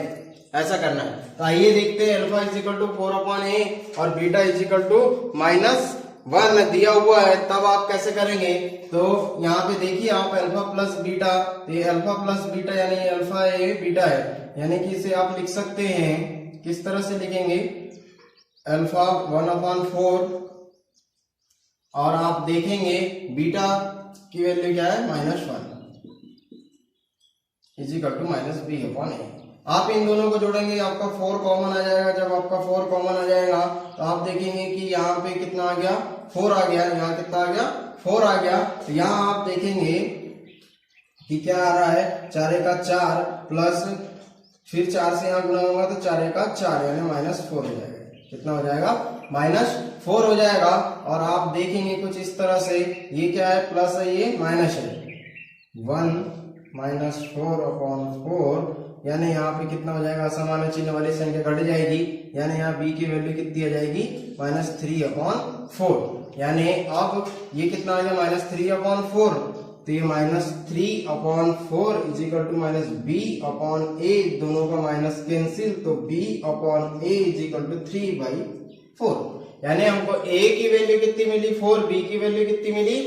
ऐसा करना है। तो आइए देखते हैं, alpha is equal to 4/a और बीटा इज इक्वल टू -1 दिया हुआ है, तब आप कैसे करेंगे। तो यहाँ पे देखिए आप अल्फा प्लस बीटा, ये अल्फा प्लस बीटा यानी अल्फा ए बीटा है, यानी कि इसे आप लिख सकते हैं, किस तरह से लिखेंगे, अल्फा 1/4 और आप देखेंगे बीटा की वैल्यू क्या है -1 इज इक्वल टू -b/a। आप इन दोनों को जोड़ेंगे, आपका 4 कॉमन आ जाएगा। जब आपका 4 कॉमन आ जाएगा तो आप देखेंगे कि यहाँ पे कितना आ गया, 4 आ गया, यहाँ कितना आ गया, 4 आ गया। तो यहाँ आप देखेंगे कि क्या आ रहा है, 4 का 4 प्लस फिर 4 से यहाँ गुना होगा तो 4 का 4 यानी -4 हो जाएगा। कितना हो जाएगा, -4 हो जाएगा। और आप देखेंगे कुछ इस तरह से, ये क्या है, प्लस है, ये माइनस है, 1 - 4/4 यानी यहाँ पे कितना हो जाएगा, असमान चिन्ह वाली संख्या घट जाएगी, यानी यहाँ b की वैल्यू कितनी आ जाएगी, -3/4। यानी अब ये कितना आ गया, -3/4, तो ये -3/4 इज इक्वल टू -b/a, दोनों का माइनस कैंसिल, तो b/a इज इक्वल टू 3/4। यानी हमको a की वैल्यू कितनी मिली, 4, b की वैल्यू कितनी मिली,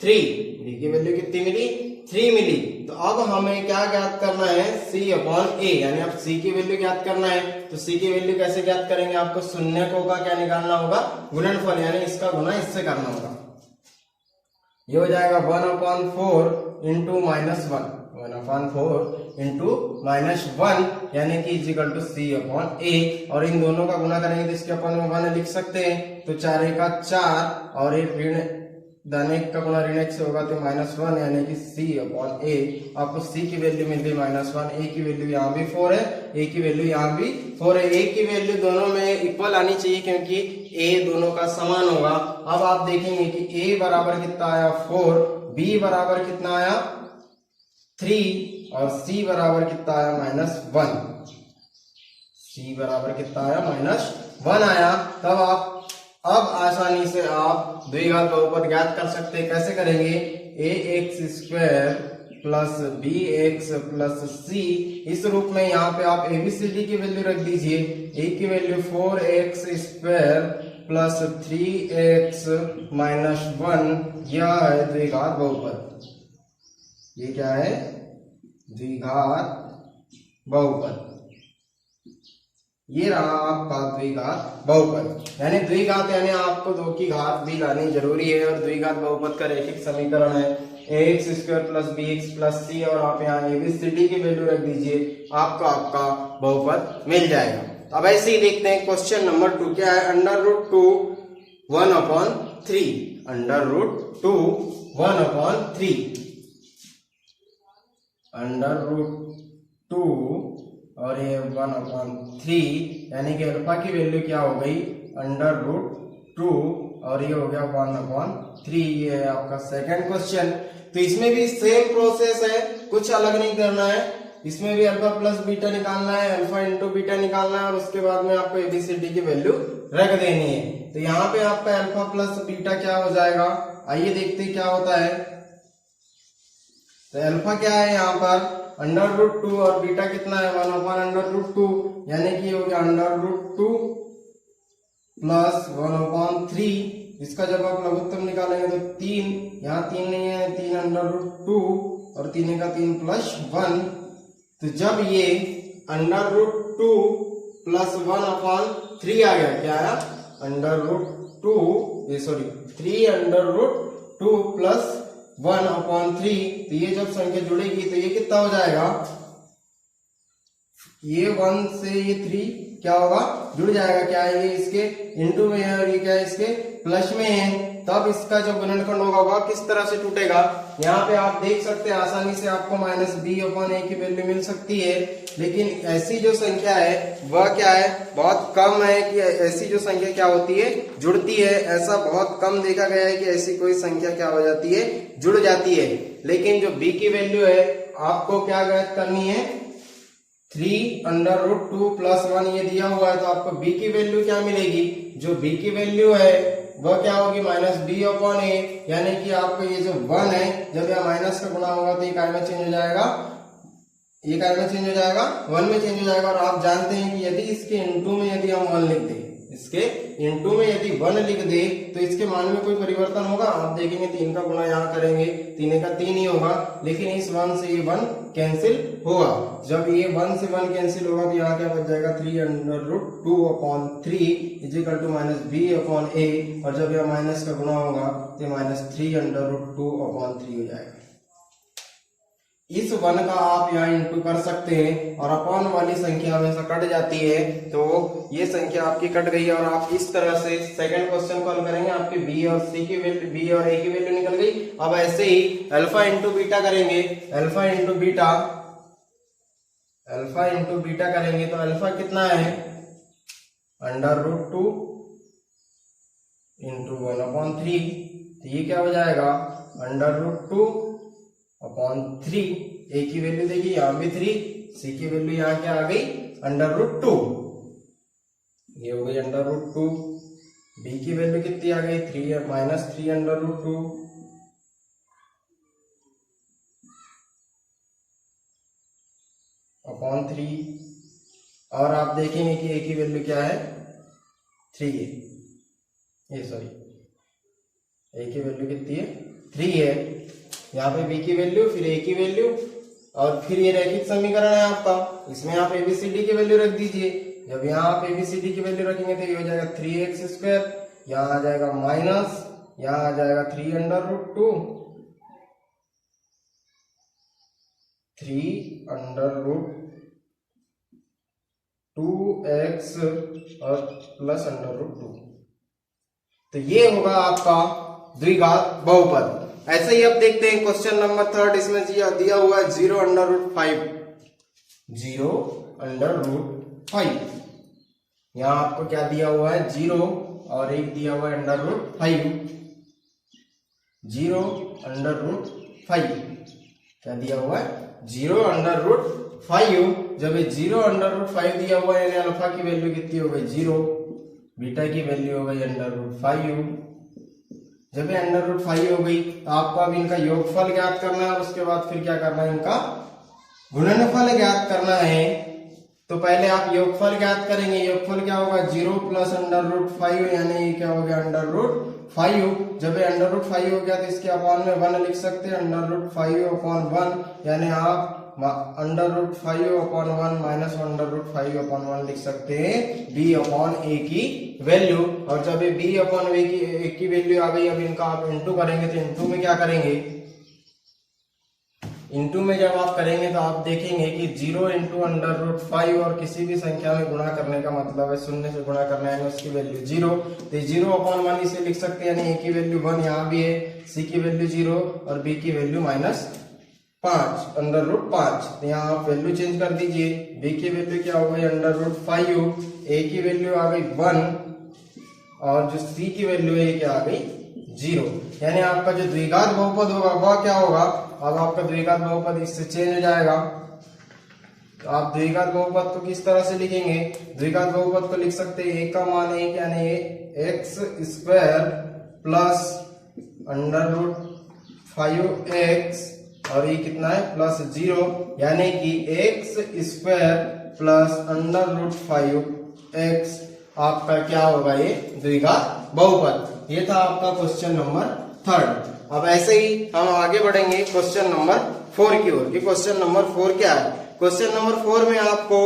3, b की वैल्यू कितनी मिली, 3 मिली। तो अब हमें क्या ज्ञात करना है, c/a, यानी अब c की वैल्यू ज्ञात करना है। तो c की वैल्यू कैसे ज्ञात करेंगे, आपको शून्य को का क्या निकालना होगा, गुणनफल, यानी इसका गुना इससे करना होगा। ये हो जाएगा 1/4 इंटू -1, 1/4 इंटू -1 यानी कि इज इक्वल टू c/a। और इन दोनों का गुना करेंगे तो इसके अपन 1 लिख सकते हैं। तो 4 का 4 और एक ऋण धन 1 का गुना ऋण 1 से होगा तो -1 यानी कि c/a। आपको c की वैल्यू मिल गई -1, a की वैल्यू यहाँ भी 4 है, a की वैल्यू यहाँ भी 4 है। a की वैल्यू दोनों में इक्वल आनी चाहिए क्योंकि a दोनों का समान होगा। अब आप देखेंगे कि a बराबर कितना आया, 4, b बराबर कितना आया, 3 और c बराबर कितना आया, -1। c बराबर कितना आया, -1 आया। तब आप अब आसानी से आप द्विघात बहुपद ज्ञात कर सकते हैं। कैसे करेंगे, ax² plus bx plus c, इस रूप में यहाँ पे आप ABCD की वैल्यू रख दीजिए। a की वैल्यू 4x² प्लस 3x - 1, यह है द्विघात बहुपद। ये क्या है, द्विघात बहुपद। ये रहा आपका द्विघात बहुपद। यानी द्विघात यानी आपको 2 की घात भी लानी जरूरी है। और द्विघात बहुपद का रैखिक समीकरण है ax² plus bx plus c, और आप यहाँ ABCD की वैल्यू रख दीजिए, आपका बहुपद मिल जाएगा। अब ऐसे ही देखते हैं क्वेश्चन नंबर 2 क्या है, √2 1/3, √2 1/3, √2 और ये 1/3 यानी कि अल्फा की वैल्यू क्या हो गई, √2 और ये हो गया 1/3। ये है आपका सेकंड क्वेश्चन। तो इसमें भी सेम प्रोसेस है, कुछ अलग नहीं करना है। इसमें भी अल्फा प्लस बीटा निकालना है, अल्फा इंटू बीटा निकालना है, और उसके बाद में आपको ABCD की वैल्यू रख देनी है। तो यहाँ पे आपका अल्फा प्लस बीटा क्या हो जाएगा, आइए देखते हैं क्या होता है। तो अल्फा क्या है यहाँ पर, √2 और बीटा कितना है, 1/√2, यानी कि हो गया √2 प्लस 1/3। इसका जब आप लघुत्तम निकालेंगे तो 3, यहाँ 3 नहीं है, 3/√2 और 3 का 3 प्लस 1। तो जब ये √2 प्लस 1/3 आ गया, क्या आया, √2 प्लस 1/3, तो ये जब संख्या जुड़ेगी तो ये कितना हो जाएगा, ये 1 से ये 3 क्या होगा, जुड़ जाएगा। क्या है, ये इसके इंटू में है और ये क्या है, इसके प्लस में है। तब इसका जो गुणनखंड होगा वह किस तरह से टूटेगा, यहाँ पे आप देख सकते हैं आसानी से आपको -b/a की वैल्यू मिल सकती है। लेकिन ऐसी जो संख्या है वह क्या है, बहुत कम है कि ऐसी जो संख्या क्या होती है, जुड़ती है। ऐसा बहुत कम देखा गया है कि ऐसी कोई संख्या क्या हो जाती है, जुड़ जाती है। लेकिन जो b की वैल्यू है आपको क्या ज्ञात करनी है, 3√2 प्लस 1 ये दिया हुआ है, तो आपको b की वैल्यू क्या मिलेगी, जो b की वैल्यू है वह क्या होगी माइनस बी अपॉन ए, यानी कि आपको ये जो 1 है जब यह माइनस का गुणा होगा तो ये काय में चेंज हो जाएगा, ये काय में चेंज हो जाएगा 1 में चेंज हो जाएगा। और आप जानते हैं कि यदि इसके इनटू में यदि हम 1 लिख दें, इसके इनटू में यदि 1 लिख दे तो इसके मान में कोई परिवर्तन होगा? आप देखेंगे 3 का गुणा यहाँ करेंगे 3 का 3 ही होगा, लेकिन इस 1 से ये 1 कैंसिल होगा। जब ये 1 से 1 कैंसिल होगा तो यहाँ क्या बच जाएगा 3√2/3 is equal to minus B upon A, और जब यह माइनस का गुणा होगा तो माइनस 3√2/3 हो जाएगा। इस 1 का आप यहाँ इंटू कर सकते हैं और अपॉन वाली संख्या हमेशा कट जाती है, तो ये संख्या आपकी कट गई और आप इस तरह से सेकंड क्वेश्चन को हल करेंगे। आपकी बी और सी की वैल्यू, बी और ए की वैल्यू निकल गई। अब ऐसे ही अल्फा इंटू बीटा करेंगे, alpha into beta, alpha into beta करेंगे तो अल्फा कितना है √2 इंटू 1/3, तो ये क्या हो जाएगा √2/3। ए की वैल्यू देखिए यहाँ भी 3, सी की वैल्यू यहाँ क्या आ गई √2, ये हो गई √2। बी की वैल्यू कितनी आ गई 3 माइनस 3√2/3। और आप देखेंगे कि ए की वैल्यू क्या है 3 है, ये सॉरी ए की वैल्यू कितनी है 3 है। यहाँ पे बी की वैल्यू, फिर ए की वैल्यू, और फिर ये रैखिक समीकरण है आपका, इसमें आप एबीसीडी की वैल्यू रख दीजिए। जब यहाँ आप एबीसीडी की वैल्यू रखेंगे तो ये हो जाएगा 3x², यहाँ आ जाएगा माइनस, यहाँ आ जाएगा 3√2, 3√2x और प्लस √2, तो ये होगा आपका द्विघात बहुपद। ऐसे ही अब देखते हैं क्वेश्चन नंबर 3, इसमें दिया हुआ है 0√5, 0√5। यहाँ आपको क्या दिया हुआ है 0 और एक दिया हुआ है √5, 0√5 क्या दिया हुआ है 0√5। जब ये 0√5 दिया हुआ है यानी अल्फा की वैल्यू कितनी हो गई 0, बीटा की वैल्यू हो गई √5। जब ये √5 हो गई तो आपको अब इनका योगफल ज्ञात करना है, उसके बाद फिर क्या करना है इनका गुणनफल ज्ञात करना है। तो पहले आप योगफल ज्ञात करेंगे, योगफल क्या होगा 0 प्लस √5 यानी ये क्या हो गया √5। जब ये √5 हो गया तो इसके अपॉन में 1 लिख सकते हैं, √5/1 यानी आप √5/1 माइनस √5/1 लिख सकते हैं b/a की वैल्यू। और जब ये b/a की वैल्यू आ गई, अब इनका आप इंटू करेंगे तो इंटू में क्या करेंगे, इंटू में जब आप करेंगे तो आप देखेंगे कि 0 इंटू √5 और किसी भी संख्या में गुणा करने का मतलब है 0 से गुणा करना है, उसकी वैल्यू 0, तो 0/1 इसे लिख सकते हैं, यानी a की वैल्यू 1 यहाँ भी है, c की वैल्यू 0 और b की वैल्यू -5 √5। तो यहाँ आप वैल्यू चेंज कर दीजिए, b की वैल्यू क्या हो गई √5, a की वैल्यू आ गई 1 और जो c की वैल्यू है क्या आ गई 0। यानी आपका जो द्विघात बहुपद होगा वह क्या होगा, अब आपका द्विघात बहुपद इससे चेंज हो जाएगा। तो आप द्विघात बहुपद को किस तरह से लिखेंगे, द्विघात बहुपद को लिख सकते हैं, एक का मान 1 यानी x² प्लस √5x और ये कितना है +0, यानी कि x² प्लस √5x आपका क्या होगा ये द्विघात बहुपद। ये था आपका क्वेश्चन नंबर 3। अब ऐसे ही हम आगे बढ़ेंगे क्वेश्चन नंबर 4 की ओर। क्वेश्चन नंबर 4 क्या है, क्वेश्चन नंबर 4 में आपको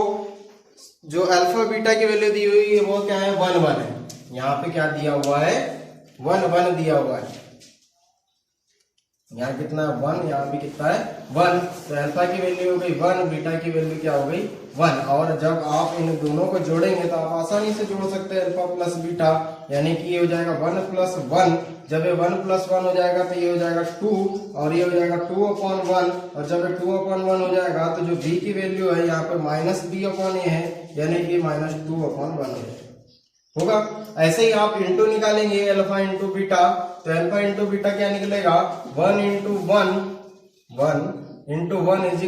जो अल्फा बीटा की वैल्यू दी हुई है वो क्या है 1 1 है। यहाँ पे क्या दिया हुआ है 1 1 दिया हुआ है, यहाँ कितना है 1, यहाँ भी कितना है 1। तो अल्फा की वैल्यू हो गई 1, बीटा की वैल्यू क्या हो गई 1। और जब आप इन दोनों को जोड़ेंगे तो आप आसानी से जोड़ सकते हैं अल्फा प्लस बीटा, यानी कि ये हो जाएगा 1 + 1। जब ये 1 + 1 हो जाएगा तो ये हो जाएगा 2 और ये हो जाएगा 2/1। और जब ये 2/1 हो जाएगा तो जो b की वैल्यू है यहाँ पे -b/a है, यानी कि -2/1 होगा। ऐसे ही आप इंटू निकालेंगे अल्फा इंटू बीटा, तो अल्फा इंटू बीटा क्या निकलेगा 1 × 1 1 × 1 =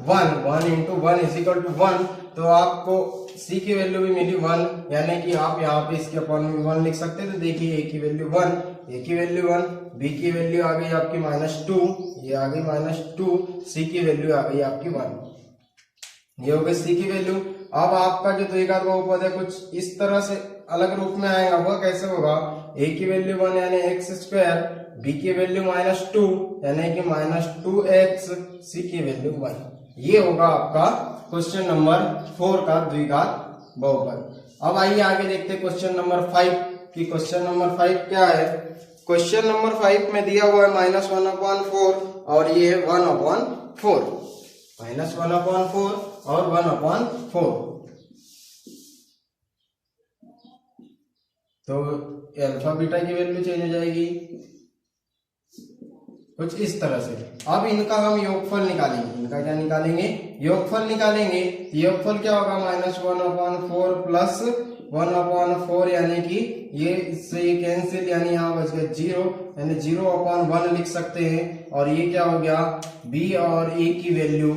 1 इंटू 1 इज इक्वल टू 1, तो आपको c की वैल्यू भी मिली 1, यानी कि आप यहाँ पे इसके अपॉन में 1 लिख सकते हैं। तो देखिए a की वैल्यू 1, a की वैल्यू 1, b की वैल्यू आ गई आपकी -2, ये आ गई -2, c की वैल्यू आ गई आपकी 1, ये हो गई c की वैल्यू। अब आपका जो द्विघात बहुपद है कुछ इस तरह से अलग रूप में आएगा, वो कैसे होगा, a की वैल्यू 1 यानी x², b की वैल्यू -2 यानी कि -2x, c की वैल्यू 1। ये होगा आपका क्वेश्चन नंबर 4 का द्विघात बहुपद। अब आइए आगे देखते हैं क्वेश्चन नंबर 5 कि क्वेश्चन नंबर 5 क्या है। क्वेश्चन नंबर 5 में दिया हुआ है -1/4 और ये है 1/4, -1/4 और 1/4, तो अल्फा बीटा की वैल्यू चेंज हो जाएगी कुछ इस तरह से। अब इनका हम योगफल निकालेंगे, इनका क्या निकालेंगे, योगफल निकालेंगे। योगफल क्या होगा, -1/4 प्लस 1/4, यानी कि ये इससे ये कैंसिल, यानी यहाँ बच गया 0, यानी 0/1 लिख सकते हैं। और ये क्या हो गया, b और a की वैल्यू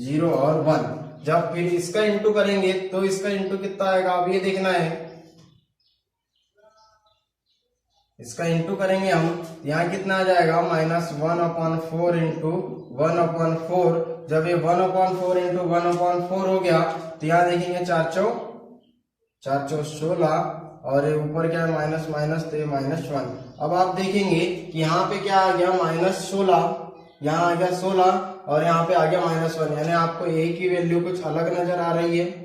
0 और 1। जब फिर इसका इंटू करेंगे तो इसका इंटू कितना आएगा, अब ये देखना है। इसका इंटू करेंगे हम, यहाँ कितना आ जाएगा, -1/4 इंटू 1/4। जब ये 1/4 इंटू 1/4 हो गया तो यहाँ देखेंगे 4 चौ 16 और ऊपर क्या है माइनस माइनस, तो ये -1। अब आप देखेंगे कि यहाँ पे क्या आ गया, -16, यहाँ आ गया 16 और यहाँ पे आ गया -1, यानी आपको a की वैल्यू कुछ अलग नजर आ रही है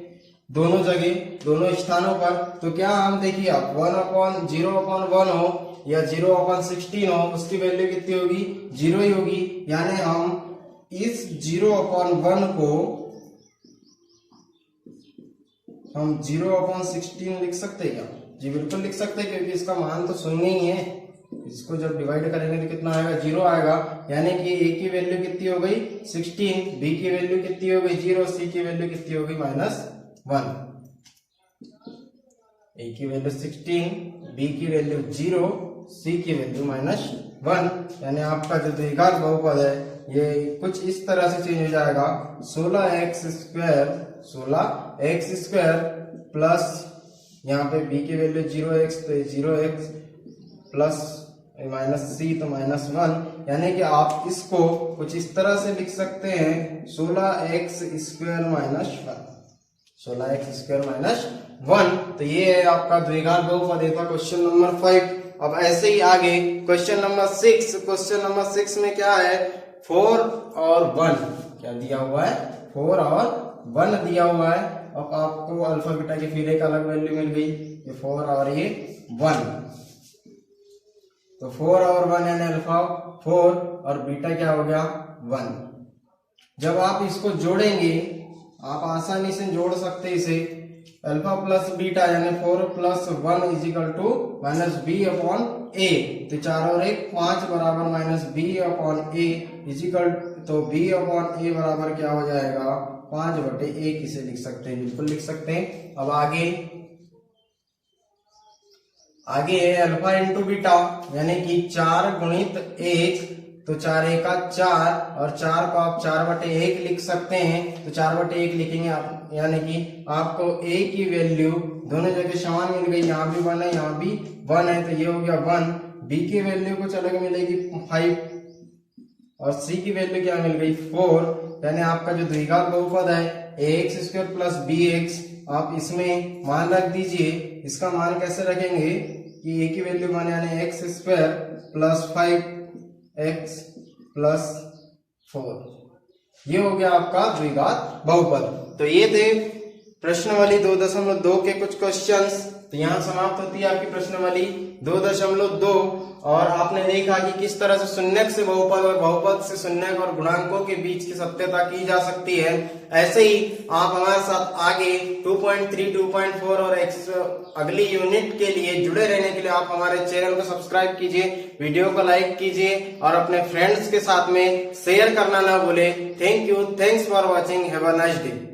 दोनों जगह, दोनों स्थानों पर। तो क्या हम देखिए आप 1/0/1 हो या 0/16 हो, उसकी वैल्यू कितनी होगी, 0 ही होगी। यानी हम इस 0/1 को हम 0/16 लिख सकते हैं क्या, जी बिल्कुल लिख सकते हैं, क्योंकि इसका मान तो शून्य ही है। इसको जब डिवाइड करेंगे तो कितना आएगा, 0 आएगा। यानी कि a की वैल्यू कितनी हो गई 16, b की वैल्यू कितनी हो गई 0, c की वैल्यू कितनी हो गई -1। a की वैल्यू 16, b की वैल्यू 0, c की वैल्यू -1। यानी आपका जो द्विघात बहुपद है ये कुछ इस तरह से चेंज हो जाएगा, 16x² प्लस यहाँ पे b की वैल्यू 0x, तो 0x प्लस -c तो -1। यानी कि आप इसको कुछ इस तरह से लिख सकते हैं, 16x² -1, 16x² -1। तो ये है आपका द्विघात बहुपद था क्वेश्चन नंबर 5। अब ऐसे ही आगे क्वेश्चन नंबर 6, क्वेश्चन नंबर 6 में क्या है, 4 और 1 क्या दिया हुआ है, 4 और 1 दिया हुआ है। अब आपको अल्फा बीटा की फिर एक अलग वैल्यू मिल गई, ये 4 और ये 1। तो 4 और 1 यानी अल्फा 4 और बीटा क्या हो गया 1। जब आप इसको जोड़ेंगे आप आसानी से जोड़ सकते हैं इसे, अल्फा प्लस बीटा यानी 4 + 1 = -b/a। तो 4 और 1 5 बराबर -b/a इजिकल, तो b/a बराबर क्या हो जाएगा 5/1 इसे लिख सकते हैं, बिल्कुल लिख सकते हैं। अब आगे है अल्फा इंटू बीटा, यानी कि 4 × 1, तो 4 × 1 = 4 और 4 को आप 4/1 लिख सकते हैं। तो 4/1 लिखेंगे आप, यानी कि आपको a की वैल्यू दोनों जगह समान मिल गई, यहाँ भी 1 है यहाँ भी 1 है, तो ये हो गया 1। b की वैल्यू कुछ अलग मिलेगी 5 और c की वैल्यू क्या मिल गई 4। यानी आपका जो द्विघात बहुपद है ax² + bx, आप इसमें मान रख दीजिए। इसका मान कैसे रखेंगे कि a की वैल्यू मान यानी x² + 5x + 4, ये हो गया आपका द्विघात बहुपद। तो ये थे प्रश्नावली 2.2 के कुछ क्वेश्चंस। तो यहाँ समाप्त होती है आपकी प्रश्नावली 2.2 और आपने देखा कि किस तरह से शून्यक से बहुपद और बहुपद से शून्यक और गुणांकों के बीच की सत्यता की जा सकती है। ऐसे ही आप हमारे साथ आगे 2.3, 2.4 और अगली यूनिट के लिए जुड़े रहने के लिए आप हमारे चैनल को सब्सक्राइब कीजिए, वीडियो को लाइक कीजिए और अपने फ्रेंड्स के साथ में शेयर करना ना भूले। Thank you, thanks for watching, have a nice day.